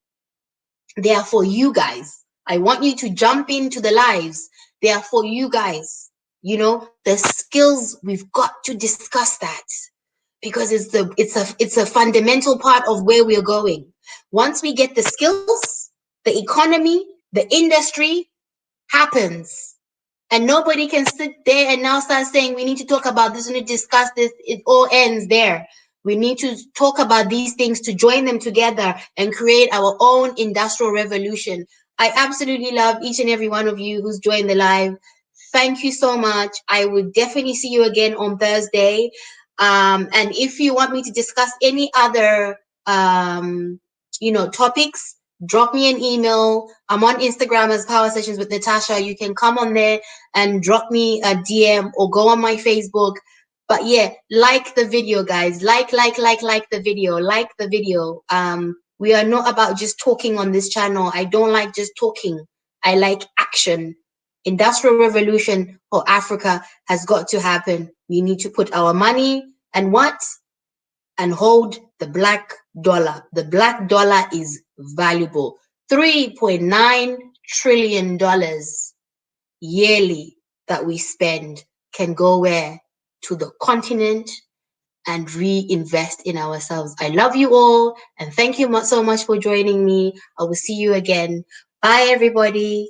They are for you guys. I want you to jump into the lives. They are for you guys. The skills, we've got to discuss that because it's a fundamental part of where we're going. Once we get the skills, the economy, the industry happens. And nobody can sit there and now start saying, we need to talk about this, we need to discuss this. It all ends there. We need to talk about these things to join them together and create our own industrial revolution. I absolutely love each and every one of you who's joined the live. Thank you so much. I will definitely see you again on Thursday. And if you want me to discuss any other, topics, drop me an email. I'm on Instagram as Power Sessions with Natasha. You can come on there and drop me a DM or go on my Facebook. But yeah, like the video, guys. Like the video. Like the video. We are not about just talking on this channel. I don't like just talking. I like action. Industrial revolution for Africa has got to happen. We need to put our money and what? And hold the black dollar. The black dollar is valuable. $3.9 trillion yearly that we spend can go where? To the continent and reinvest in ourselves. I love you all and thank you so much for joining me. I will see you again. Bye, everybody.